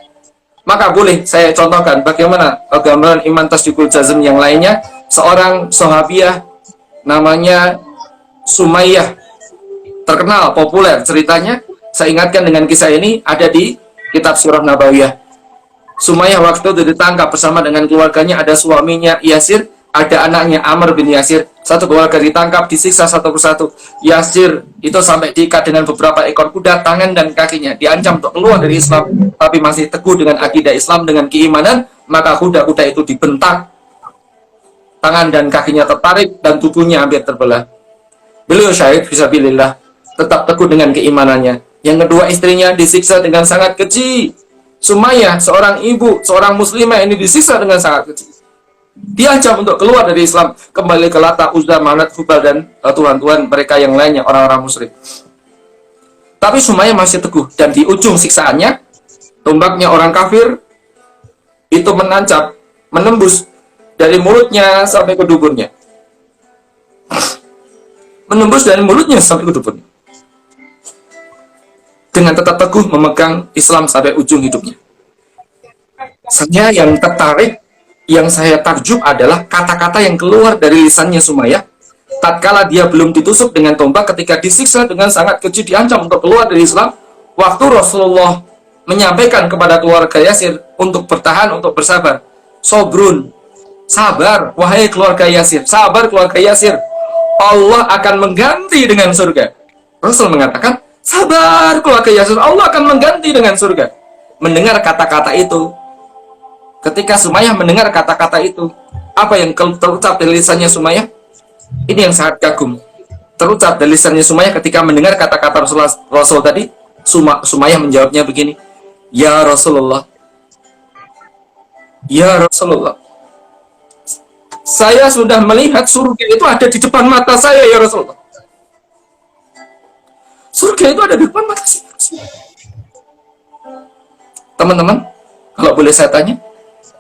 Maka boleh saya contohkan bagaimana gambaran iman tasdikul jazm yang lainnya. Seorang sahabiah namanya Sumayyah, terkenal, populer ceritanya. Saya ingatkan dengan kisah ini ada di kitab Surah Nabawiyah. Sumayyah waktu itu ditangkap bersama dengan keluarganya, ada suaminya Yasir, ada anaknya Amr bin Yasir. Satu keluarga ditangkap, disiksa satu persatu. Yasir itu sampai diikat dengan beberapa ekor kuda, tangan dan kakinya, diancam untuk keluar dari Islam, tapi masih teguh dengan akidah Islam, dengan keimanan. Maka kuda-kuda itu dibentak, tangan dan kakinya tertarik, dan tubuhnya hampir terbelah. Beliau syahid fisabilillah, tetap teguh dengan keimanannya. Yang kedua, istrinya disiksa dengan sangat keji. Sumayyah, seorang ibu, seorang muslimah ini disiksa dengan sangat keji. Diancam untuk keluar dari Islam, kembali ke Lata, Uzza, Manat, Hubal, dan tuhan-tuhan mereka yang lainnya, orang-orang musyrik. Tapi Sumayyah masih teguh, dan di ujung siksaannya, tombaknya orang kafir itu menancap, menembus dari mulutnya sampai ke duburnya. Menembus dari mulutnya sampai ke duburnya. Dengan tetap teguh memegang Islam sampai ujung hidupnya. Saya yang tertarik, yang saya takjub adalah kata-kata yang keluar dari lisannya Sumayyah tatkala dia belum ditusuk dengan tombak, ketika disiksa dengan sangat keji, diancam untuk keluar dari Islam. Waktu Rasulullah menyampaikan kepada keluarga Yasir untuk bertahan, untuk bersabar. Sobrun, sabar wahai keluarga Yasir, sabar keluarga Yasir, Allah akan mengganti dengan surga. Rasul mengatakan, sabar keluarga Yasir, Allah akan mengganti dengan surga. Mendengar kata-kata itu, ketika Sumayyah mendengar kata-kata itu, apa yang terucap dari lisannya Sumayyah? Ini yang sangat kagum. Terucap dari lisannya Sumayyah ketika mendengar kata-kata Rasul tadi. Sumayyah menjawabnya begini, ya Rasulullah, ya Rasulullah, saya sudah melihat surga itu ada di depan mata saya, ya Rasulullah. Surga itu ada di depan mata saya. Teman-teman, kalau boleh saya tanya,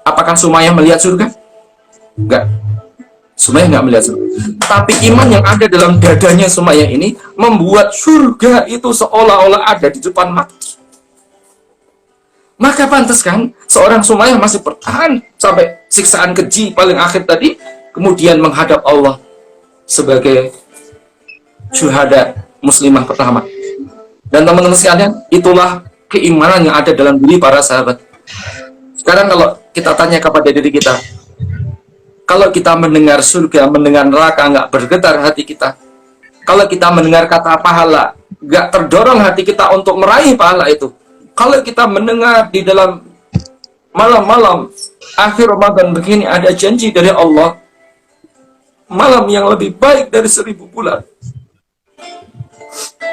apakah Sumayyah melihat surga? Enggak. Sumayyah enggak melihat surga. Tapi iman yang ada dalam dadanya Sumayyah ini membuat surga itu seolah-olah ada di depan mata. Maka pantas kan seorang Sumayyah masih bertahan sampai siksaan keji paling akhir tadi, kemudian menghadap Allah sebagai syuhada muslimah pertama. Dan teman-teman sekalian, itulah keimanan yang ada dalam diri para sahabat. Sekarang kalau kita tanya kepada diri kita, kalau kita mendengar surga, mendengar neraka, nggak bergetar hati kita. Kalau kita mendengar kata pahala, nggak terdorong hati kita untuk meraih pahala itu. Kalau kita mendengar di dalam malam-malam akhir Ramadan begini, ada janji dari Allah, malam yang lebih baik dari 1000 bulan.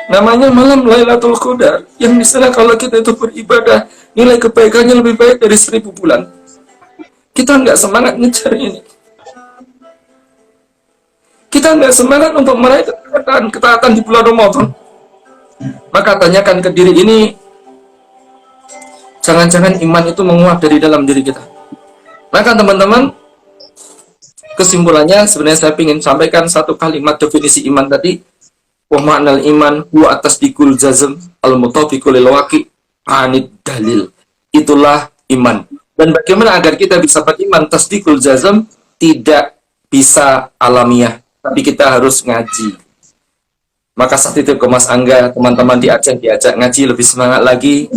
Namanya malam Lailatul Qadar, yang misalnya kalau kita itu beribadah, nilai kebaikannya lebih baik dari 1000 bulan. Kita nggak semangat ngejar ini. Kita nggak semangat untuk meraih ketaatan di bulan Ramadan. Maka tanyakan ke diri ini, jangan-jangan iman itu menguap dari dalam diri kita. Maka teman-teman, kesimpulannya sebenarnya saya ingin sampaikan satu kalimat definisi iman tadi. Wa ma'nal iman huwa atasdikul jazm al-mutafiqul lil waqi' anid dalil. Itulah iman. Dan bagaimana agar kita bisa beriman tasdikul jazm? Tidak bisa alamiah, tapi kita harus ngaji. Maka saat itu ke Mas Angga, teman-teman diajak ngaji lebih semangat lagi.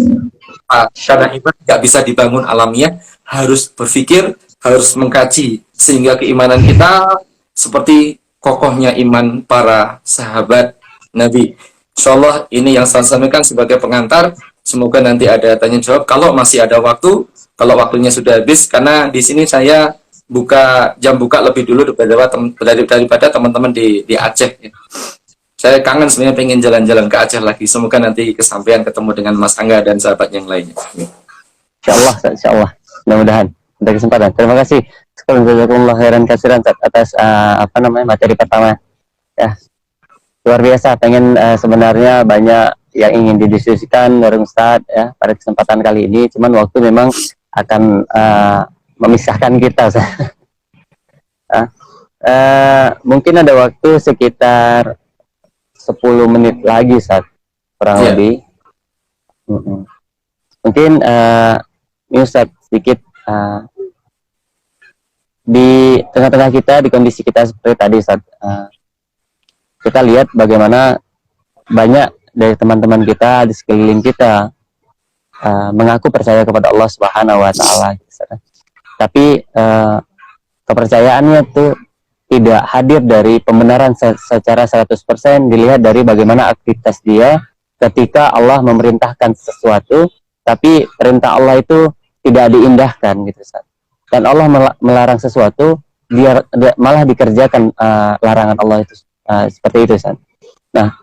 Karena iman tidak bisa dibangun alamiah, harus berpikir, harus mengkaji, sehingga keimanan kita seperti kokohnya iman para sahabat Nabi. Insyaallah ini yang saya sampaikan sebagai pengantar. Semoga nanti ada tanya jawab. Kalau masih ada waktu, kalau waktunya sudah habis, karena di sini saya buka jam buka lebih dulu daripada teman-teman di Aceh. Saya kangen sebenarnya, pengen jalan-jalan ke Aceh lagi. Semoga nanti kesampaian ketemu dengan Mas Angga dan sahabat yang lainnya. Insyaallah, insyaallah. Mudah-mudahan ada kesempatan. Terima kasih. Jazakumullah khairan katsiran atas materi pertama. Ya, luar biasa. Pengen sebenarnya banyak yang ingin didiskusikan bareng Ustaz ya pada kesempatan kali ini. Cuman waktu memang akan memisahkan kita. Mungkin ada waktu sekitar 10 menit lagi Ustaz, kurang lebih. Mungkin ini Ustaz sedikit di tengah-tengah kita, di kondisi kita seperti tadi Ustaz, kita lihat bagaimana banyak dari teman-teman kita di sekeliling kita mengaku percaya kepada Allah Subhanahu wa Ta'ala, tapi kepercayaannya itu tidak hadir dari pembenaran secara 100%. Dilihat dari bagaimana aktivitas dia ketika Allah memerintahkan sesuatu, tapi perintah Allah itu tidak diindahkan gitu Ustaz. Dan Allah melarang sesuatu, dia malah dikerjakan larangan Allah itu seperti itu Ustaz. Nah,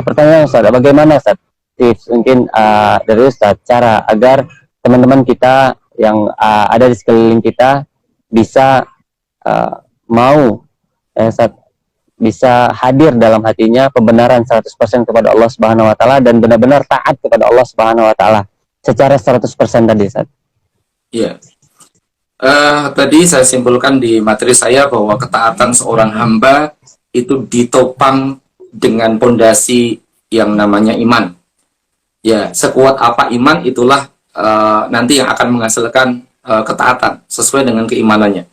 pertanyaan Ustaz, bagaimana Ustaz tips mungkin dari Ustaz cara agar teman-teman kita yang ada di sekeliling kita bisa mau bisa hadir dalam hatinya pembenaran 100% kepada Allah Subhanahu wa Ta'ala dan benar-benar taat kepada Allah Subhanahu wa Ta'ala secara 100% tadi Ustaz. Iya. Tadi saya simpulkan di materi saya bahwa ketaatan seorang hamba itu ditopang dengan pondasi yang namanya iman. Ya, sekuat apa iman itulah nanti yang akan menghasilkan ketaatan sesuai dengan keimanannya.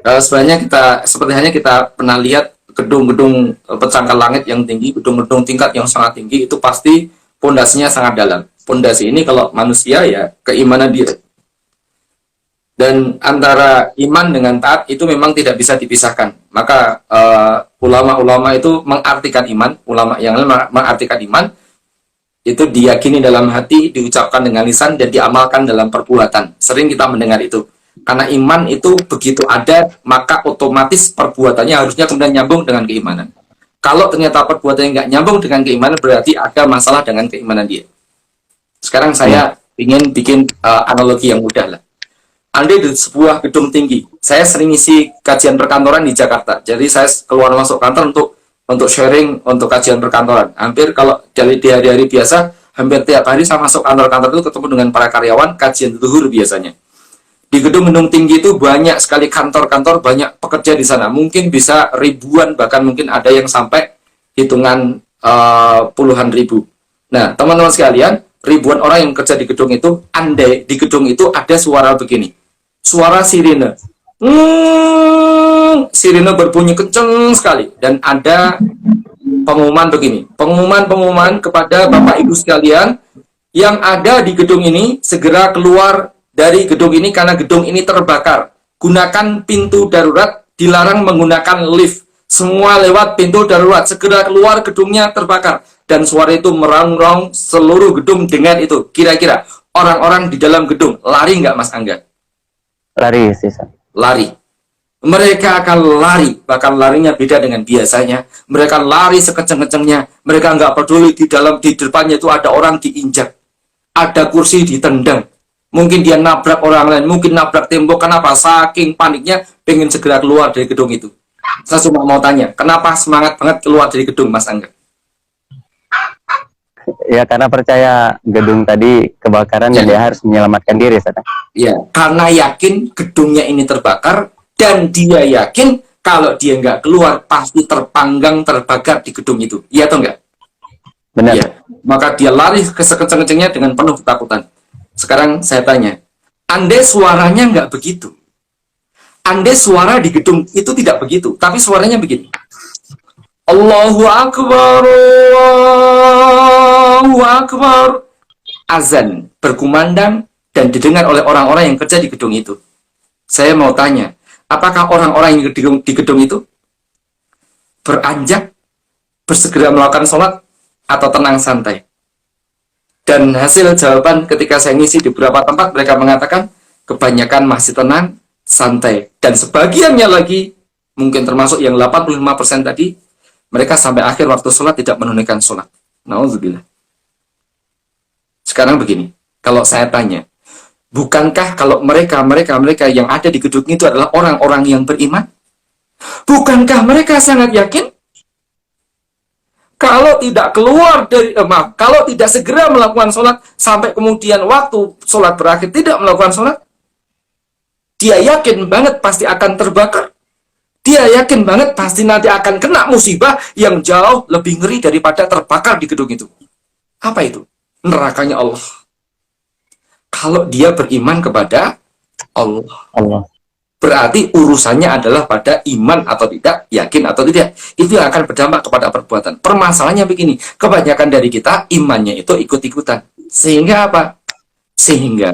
Seperti hanya kita pernah lihat gedung-gedung pencakar langit yang tinggi, gedung-gedung tingkat yang sangat tinggi, itu pasti pondasinya sangat dalam. Pondasi ini kalau manusia ya keimanan dia. Dan antara iman dengan taat itu memang tidak bisa dipisahkan. Maka ulama-ulama itu mengartikan iman, ulama yang lain mengartikan iman itu diyakini dalam hati, diucapkan dengan lisan, dan diamalkan dalam perbuatan. Sering kita mendengar itu. Karena iman itu begitu ada, maka otomatis perbuatannya harusnya kemudian nyambung dengan keimanan. Kalau ternyata perbuatannya nggak nyambung dengan keimanan, berarti ada masalah dengan keimanan dia. Sekarang saya ingin bikin analogi yang mudah lah. Anda di sebuah gedung tinggi. Saya sering isi kajian perkantoran di Jakarta. Jadi saya keluar masuk kantor untuk sharing untuk kajian perkantoran. Hampir kalau di hari-hari biasa, hampir tiap hari saya masuk kantor-kantor itu ketemu dengan para karyawan, kajian zuhur biasanya. Di gedung-gedung tinggi itu banyak sekali kantor-kantor, banyak pekerja di sana. Mungkin bisa ribuan, bahkan mungkin ada yang sampai hitungan puluhan ribu. Nah, teman-teman sekalian, ribuan orang yang kerja di gedung itu, andai di gedung itu ada suara begini. Suara sirine. Sirine berbunyi kenceng sekali. Dan ada pengumuman begini. Pengumuman kepada Bapak Ibu sekalian yang ada di gedung ini, segera keluar dari gedung ini karena gedung ini terbakar. Gunakan pintu darurat, dilarang menggunakan lift. Semua lewat pintu darurat, segera keluar, gedungnya terbakar. Dan suara itu meraung-raung seluruh gedung dengan itu. Kira-kira orang-orang di dalam gedung lari nggak Mas Angga? Lari sih. Lari. Mereka akan lari, bahkan larinya beda dengan biasanya. Mereka lari sekenceng-kencengnya. Mereka nggak peduli di depannya itu ada orang diinjak, ada kursi ditendang. Mungkin dia nabrak orang lain, mungkin nabrak tembok. Kenapa? Saking paniknya pengen segera keluar dari gedung itu. Saya cuma mau tanya, kenapa semangat banget keluar dari gedung Mas Angga? Ya karena percaya gedung tadi kebakaran dan dia harus menyelamatkan diri. Ya, karena yakin gedungnya ini terbakar dan dia yakin kalau dia nggak keluar pasti terpanggang, terbakar di gedung itu. Iya atau enggak? Benar. Ya, maka dia lari kesekeceng-kecengnya dengan penuh ketakutan. Sekarang saya tanya, andai suaranya nggak begitu, andai suara di gedung itu tidak begitu, tapi suaranya begini. Allahu Akbar, Allahu Akbar. Azan berkumandang dan didengar oleh orang-orang yang kerja di gedung itu. Saya mau tanya, apakah orang-orang yang di gedung itu beranjak, bersegera melakukan sholat, atau tenang santai? Dan hasil jawaban ketika saya ngisi di beberapa tempat, mereka mengatakan kebanyakan masih tenang, santai. Dan sebagiannya lagi, mungkin termasuk yang 85% tadi, mereka sampai akhir waktu sholat tidak menunaikan sholat. Nauzubillah. Sekarang begini, kalau saya tanya, bukankah kalau mereka yang ada di gedung itu adalah orang-orang yang beriman? Bukankah mereka sangat yakin? Kalau tidak keluar dari kalau tidak segera melakukan sholat sampai kemudian waktu sholat berakhir tidak melakukan sholat, dia yakin banget pasti akan terbakar. Dia yakin banget pasti nanti akan kena musibah yang jauh lebih ngeri daripada terbakar di gedung itu. Apa itu? Nerakanya Allah. Kalau dia beriman kepada Allah. Berarti urusannya adalah pada iman atau tidak, yakin atau tidak. Itu yang akan berdampak kepada perbuatan. Permasalahannya begini, kebanyakan dari kita imannya itu ikut-ikutan. Sehingga apa? Sehingga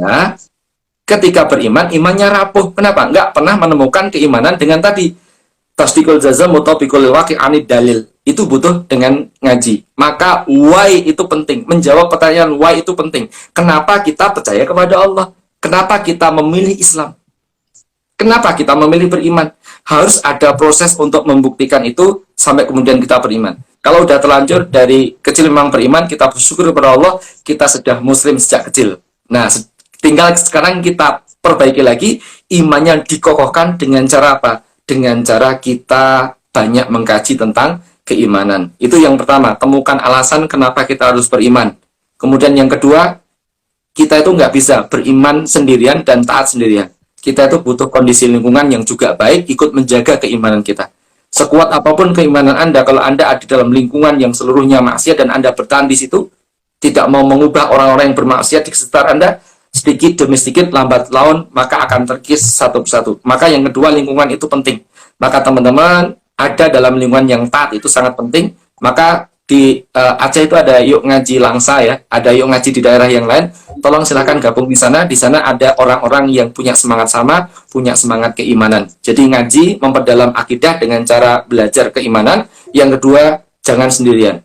ketika beriman, imannya rapuh. Kenapa? Nggak pernah menemukan keimanan dengan tadi. Tasdikul jazam mutabikul waqi' anid dalil. Itu butuh dengan ngaji. Maka why itu penting. Menjawab pertanyaan why itu penting. Kenapa kita percaya kepada Allah? Kenapa kita memilih Islam? Kenapa kita memilih beriman? Harus ada proses untuk membuktikan itu sampai kemudian kita beriman. Kalau udah terlanjur dari kecil memang beriman, kita bersyukur kepada Allah, kita sudah muslim sejak kecil. Nah, tinggal sekarang kita perbaiki lagi, imannya dikokohkan dengan cara apa? Dengan cara kita banyak mengkaji tentang keimanan. Itu yang pertama, temukan alasan kenapa kita harus beriman. Kemudian yang kedua, kita itu nggak bisa beriman sendirian dan taat sendirian. Kita itu butuh kondisi lingkungan yang juga baik, ikut menjaga keimanan kita. Sekuat apapun keimanan Anda, kalau Anda ada dalam lingkungan yang seluruhnya maksiat dan Anda bertahan di situ, tidak mau mengubah orang-orang yang bermaksiat di sekitar Anda, sedikit demi sedikit, lambat laun, maka akan terkikis satu persatu. Maka yang kedua, lingkungan itu penting. Maka teman-teman, ada dalam lingkungan yang taat itu sangat penting. Maka di Aceh itu ada yuk ngaji Langsa ya, ada yuk ngaji di daerah yang lain. Tolong silahkan gabung di sana. Di sana ada orang-orang yang punya semangat sama, punya semangat keimanan. Jadi ngaji memperdalam akidah dengan cara belajar keimanan. Yang kedua, jangan sendirian.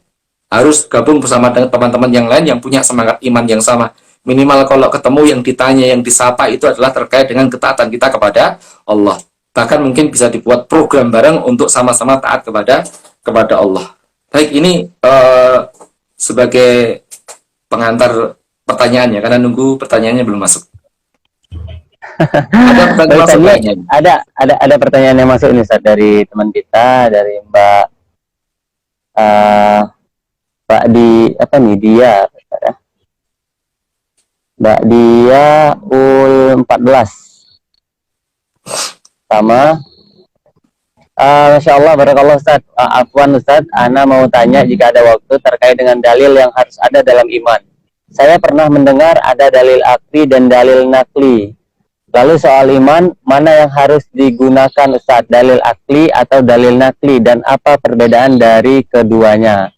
Harus gabung bersama dengan teman-teman yang lain yang punya semangat iman yang sama. Minimal kalau ketemu yang ditanya, yang disapa itu adalah terkait dengan ketaatan kita kepada Allah. Bahkan mungkin bisa dibuat program bareng untuk sama-sama taat kepada Allah. Baik, ini sebagai pengantar pertanyaannya, karena nunggu pertanyaannya belum masuk. Ada pertanyaan yang masuk ini Ustaz, dari teman kita, dari Mbak Dia, Mbak Dia ul 14 sama. Masya Allah, barakallah Ustaz. Afwan Ustaz, Ana mau tanya jika ada waktu terkait dengan dalil yang harus ada dalam iman. Saya pernah mendengar ada dalil akli dan dalil nakli. Lalu soal iman, mana yang harus digunakan Ustaz? Dalil akli atau dalil nakli? Dan apa perbedaan dari keduanya?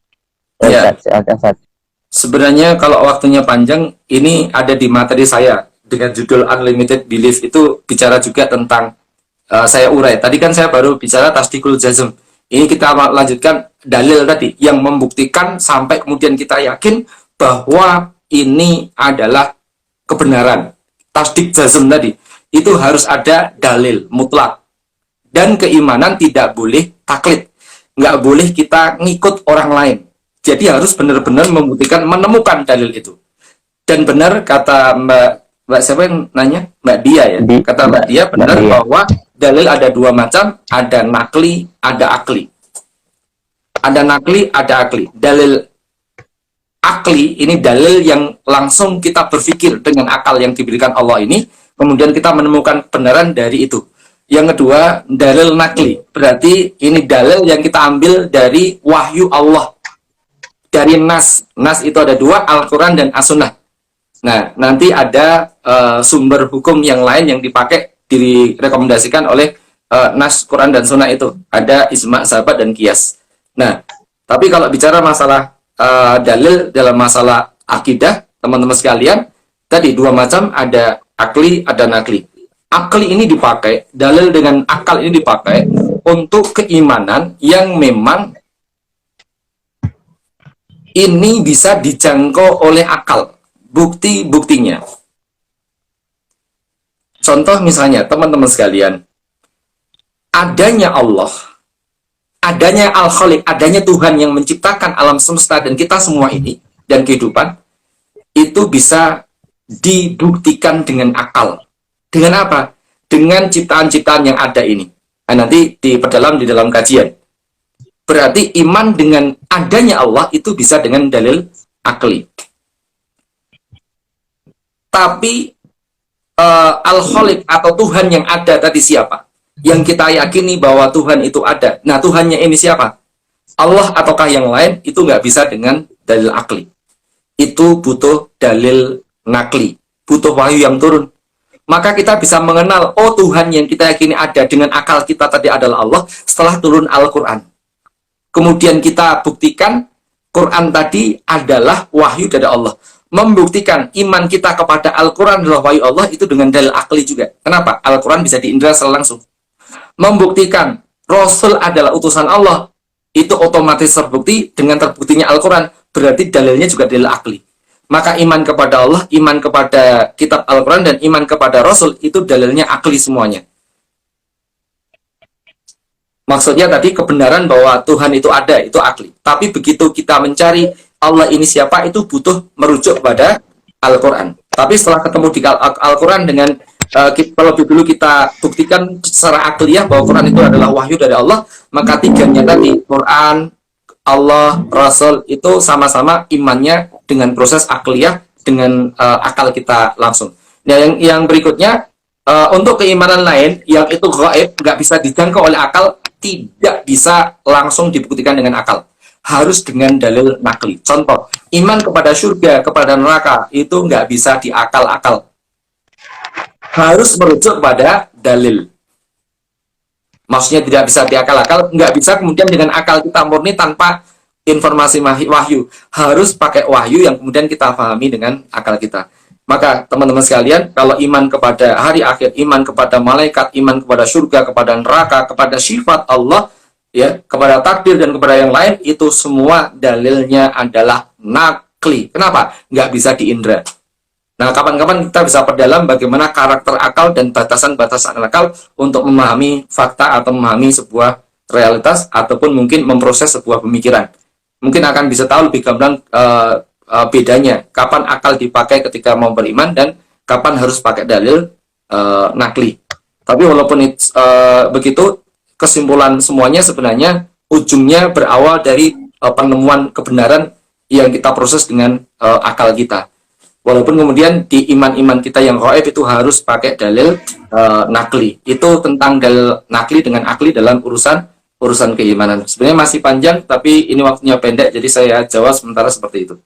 Ya. Ustaz. Sebenarnya kalau waktunya panjang, ini ada di materi saya dengan judul Unlimited Belief, itu bicara juga tentang saya urai. Tadi kan saya baru bicara tasdikul jazm. Ini kita lanjutkan dalil tadi yang membuktikan sampai kemudian kita yakin bahwa ini adalah kebenaran. Tasdik jazm tadi itu harus ada dalil mutlak. Dan keimanan tidak boleh taklid. Nggak boleh kita ngikut orang lain. Jadi harus benar-benar membuktikan, menemukan dalil itu. Dan benar kata Mbak siapa yang nanya? Mbak Dia ya. Kata Mbak Dia benar bahwa dalil ada dua macam, ada nakli, ada akli. Ada nakli, ada akli. Dalil akli ini dalil yang langsung kita berpikir dengan akal yang diberikan Allah ini, kemudian kita menemukan kebenaran dari itu. Yang kedua, dalil nakli. Berarti ini dalil yang kita ambil dari wahyu Allah. Dari nas. Nas itu ada dua, Al-Quran dan As-Sunnah. Nah, nanti ada sumber hukum yang lain yang dipakai, direkomendasikan oleh nas, Quran dan Sunnah itu. Ada ijma, sahabat, dan qiyas. Nah, tapi kalau bicara masalah dalil dalam masalah akidah, teman-teman sekalian, tadi dua macam, ada akli, ada nakli. Akli ini dipakai, dalil dengan akal ini dipakai untuk keimanan yang memang ini bisa dijangkau oleh akal. Bukti-buktinya. Contoh misalnya, teman-teman sekalian, adanya Allah, adanya Al-Khaliq, adanya Tuhan yang menciptakan alam semesta dan kita semua ini, dan kehidupan, itu bisa dibuktikan dengan akal. Dengan apa? Dengan ciptaan-ciptaan yang ada ini. Nah, nanti diperdalam di dalam kajian. Berarti iman dengan adanya Allah itu bisa dengan dalil akli. Tapi Al-Khaliq atau Tuhan yang ada tadi siapa? Yang kita yakini bahwa Tuhan itu ada. Nah, Tuhannya ini siapa? Allah ataukah yang lain? Itu nggak bisa dengan dalil akli. Itu butuh dalil nakli. Butuh wahyu yang turun. Maka kita bisa mengenal, oh Tuhan yang kita yakini ada dengan akal kita tadi adalah Allah setelah turun Al-Quran. Kemudian kita buktikan Quran tadi adalah wahyu dari Allah. Membuktikan iman kita kepada Al-Quran adalah wahyu Allah itu dengan dalil akli juga. Kenapa? Al-Quran bisa diindra secara langsung. Membuktikan Rasul adalah utusan Allah itu otomatis terbukti dengan terbuktinya Al-Quran. Berarti dalilnya juga dalil akli. Maka iman kepada Allah, iman kepada kitab Al-Quran, dan iman kepada Rasul itu dalilnya akli semuanya. Maksudnya tadi kebenaran bahwa Tuhan itu ada, itu akli. Tapi begitu kita mencari Allah ini siapa, itu butuh merujuk pada Al-Quran. Tapi setelah ketemu di Al-Quran dengan lebih dulu kita buktikan secara akliyah bahwa Quran itu adalah wahyu dari Allah, maka tiganya tadi, Quran, Allah, Rasul, itu sama-sama imannya dengan proses akliyah, dengan akal kita langsung. Nah, yang berikutnya, untuk keimanan lain, yang itu gaib, nggak bisa dijangkau oleh akal, tidak bisa langsung dibuktikan dengan akal. Harus dengan dalil nakli. Contoh, iman kepada surga, kepada neraka, itu nggak bisa diakal-akal. Harus merujuk pada dalil. Maksudnya tidak bisa diakal-akal, nggak bisa kemudian dengan akal kita murni tanpa informasi wahyu. Harus pakai wahyu yang kemudian kita pahami dengan akal kita. Maka teman-teman sekalian, kalau iman kepada hari akhir, iman kepada malaikat, iman kepada surga, kepada neraka, kepada sifat Allah, ya, kepada takdir dan kepada yang lain, itu semua dalilnya adalah nakli. Kenapa? Nggak bisa diindra. Nah, kapan-kapan kita bisa perdalam bagaimana karakter akal dan batasan-batasan akal untuk memahami fakta atau memahami sebuah realitas ataupun mungkin memproses sebuah pemikiran. Mungkin akan bisa tahu lebih gamblang bedanya kapan akal dipakai ketika mau beriman dan kapan harus pakai dalil nakli. Tapi walaupun begitu, kesimpulan semuanya sebenarnya ujungnya berawal dari penemuan kebenaran yang kita proses dengan akal kita. Walaupun kemudian di iman-iman kita yang gaib itu harus pakai dalil nakli. Itu tentang dalil nakli dengan akli dalam urusan keimanan. Sebenarnya masih panjang, tapi ini waktunya pendek, jadi saya jawab sementara seperti itu.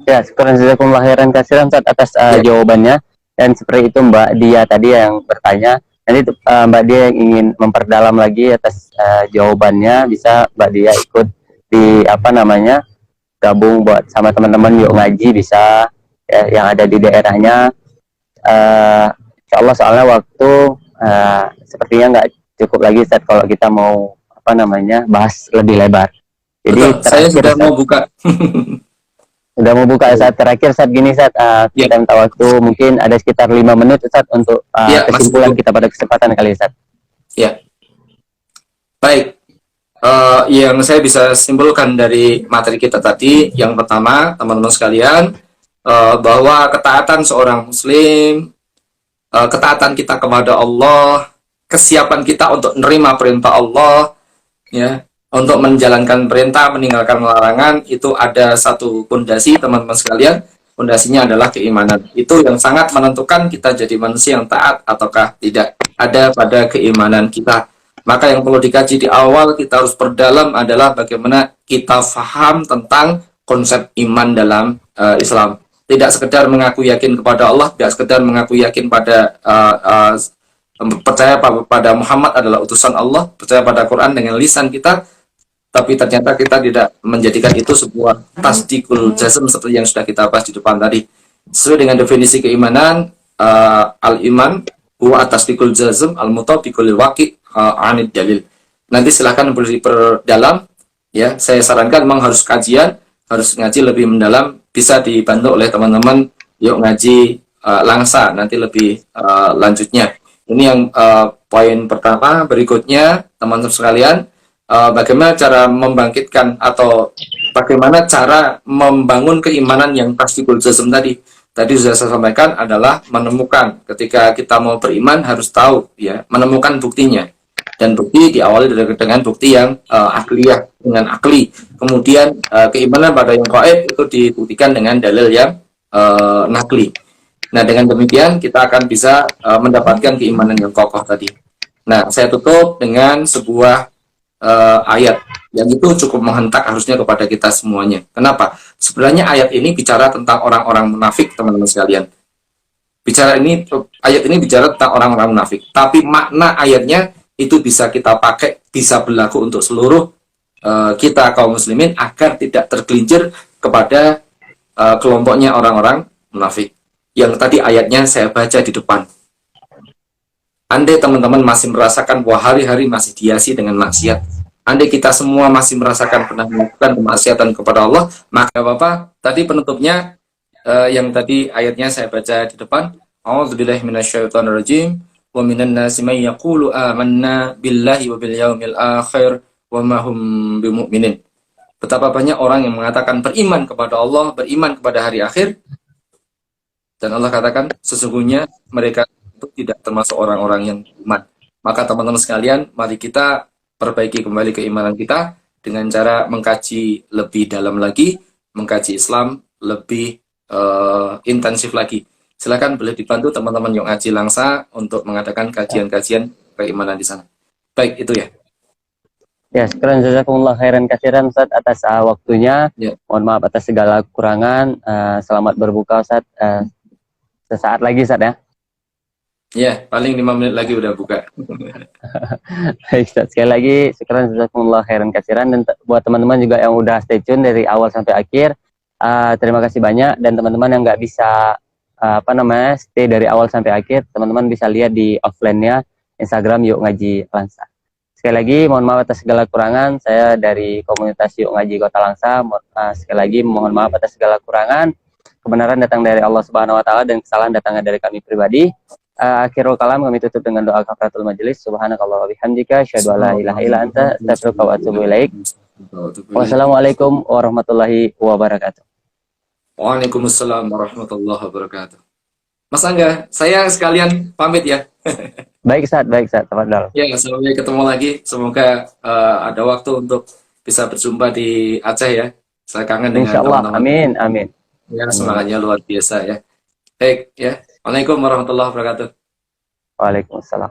Ya, syukuran jazakumullah khairan katsiran Ustaz atas jawabannya. Dan seperti itu Mbak Dia tadi yang bertanya. Nanti Mbak Dia yang ingin memperdalam lagi atas jawabannya, bisa Mbak Dia ikut di gabung buat sama teman-teman yuk ngaji bisa ya, yang ada di daerahnya. Insyaallah soalnya waktu sepertinya nggak cukup lagi Ustaz kalau kita mau bahas lebih lebar. Jadi saya sudah mau buka. Udah mau buka saat terakhir saat gini saat kita minta waktu mungkin ada sekitar 5 menit saat untuk kesimpulan kita pada kesempatan kali saat. Ya. Baik. Yang saya bisa simpulkan dari materi kita tadi, yang pertama, teman-teman sekalian, bahwa ketaatan seorang muslim, ketaatan kita kepada Allah, kesiapan kita untuk menerima perintah Allah, ya, untuk menjalankan perintah, meninggalkan larangan, itu ada satu pondasi, teman-teman sekalian. Pondasinya adalah keimanan. Itu yang sangat menentukan kita jadi manusia yang taat ataukah tidak. Ada pada keimanan kita. Maka yang perlu dikaji di awal, kita harus perdalam adalah bagaimana kita faham tentang konsep iman dalam Islam. Tidak sekedar mengaku yakin kepada Allah, tidak sekedar mengaku yakin pada percaya pada Muhammad adalah utusan Allah, percaya pada Quran dengan lisan kita, tapi ternyata kita tidak menjadikan itu sebuah tasdikul jazm seperti yang sudah kita bahas di depan tadi. Sesuai dengan definisi keimanan, al-iman huwa tasdikul jazm al-mutabiqul waqi' anid dalil. Nanti silahkan diperdalam Ya, saya sarankan memang harus kajian, harus ngaji lebih mendalam, bisa dibantu oleh teman-teman yuk ngaji langsa nanti lebih lanjutnya. Ini yang poin pertama. Berikutnya teman-teman sekalian, bagaimana cara membangkitkan atau bagaimana cara membangun keimanan yang tasdikul jazm tadi. Tadi sudah saya sampaikan adalah menemukan, ketika kita mau beriman harus tahu ya, menemukan buktinya. Dan bukti diawali dengan bukti yang akliyah, dengan akli. Kemudian keimanan pada yang gaib itu dibuktikan dengan dalil yang nakli. Nah, dengan demikian kita akan bisa mendapatkan keimanan yang kokoh tadi. Nah, saya tutup dengan sebuah ayat yang itu cukup menghentak harusnya kepada kita semuanya. Kenapa? Sebenarnya ayat ini bicara tentang orang-orang munafik, teman-teman sekalian. Ayat ini bicara tentang orang-orang munafik. Tapi makna ayatnya itu bisa kita pakai, bisa berlaku untuk seluruh kita kaum muslimin agar tidak tergelincir kepada kelompoknya orang-orang munafik. Yang tadi ayatnya saya baca di depan. Andai teman-teman masih merasakan bahwa hari-hari masih dihiasi dengan maksiat, andai kita semua masih merasakan pernah melakukan kemaksiatan kepada Allah, maka Bapak, tadi penutupnya yang tadi ayatnya saya baca di depan. A'udzubillahi minasyaitonirrajim. Wa minan nasi may yaqulu amanna billahi wa bil yaumil akhir wa ma hum bimumin. Betapa banyak orang yang mengatakan beriman kepada Allah, beriman kepada hari akhir, dan Allah katakan sesungguhnya mereka itu tidak termasuk orang-orang yang iman. Maka teman-teman sekalian, mari kita perbaiki kembali keimanan kita dengan cara mengkaji lebih dalam lagi, mengkaji Islam lebih intensif lagi. Silakan boleh dibantu teman-teman yang ngaji langsa untuk mengadakan kajian-kajian keimanan di sana. Baik, itu ya. Ya, sekarang jazakumullah khairan katsiran Ustaz atas waktunya. Ya. Mohon maaf atas segala kekurangan. Selamat berbuka Ustaz. Sesaat lagi Ustaz ya. Ya, paling 5 menit lagi udah buka. Baik Ustaz, sekali lagi sekarang jazakumullah khairan katsiran, dan buat teman-teman juga yang udah stay tune dari awal sampai akhir, terima kasih banyak. Dan teman-teman yang nggak bisa stay dari awal sampai akhir, teman-teman bisa lihat di offline-nya Instagram Yuk Ngaji Langsa. Sekali lagi mohon maaf atas segala kekurangan. Saya dari komunitas Yuk Ngaji Kota Langsa, sekali lagi mohon maaf atas segala kekurangan. Kebenaran datang dari Allah Subhanahu wa taala dan kesalahan datangnya dari kami pribadi. Akhirul kalam kami tutup dengan doa kafaratul majelis. Subhanakallah wa bihamdika asyhadu an la ilaha illa anta astaghfiruka wa atubu ilaik. Wassalamualaikum warahmatullahi wabarakatuh. Waalaikumsalam warahmatullahi wabarakatuh. Mas Angga, saya sekalian pamit ya. Baik Ustaz, tafadhol. Ya, sampai ketemu lagi. Semoga ada waktu untuk bisa berjumpa di Aceh ya. Saya kangen dengan Insyaallah. teman-teman. Amin. Ya, semangatnya luar biasa ya. Baik ya. Waalaikumsalam warahmatullahi wabarakatuh. Waalaikumsalam.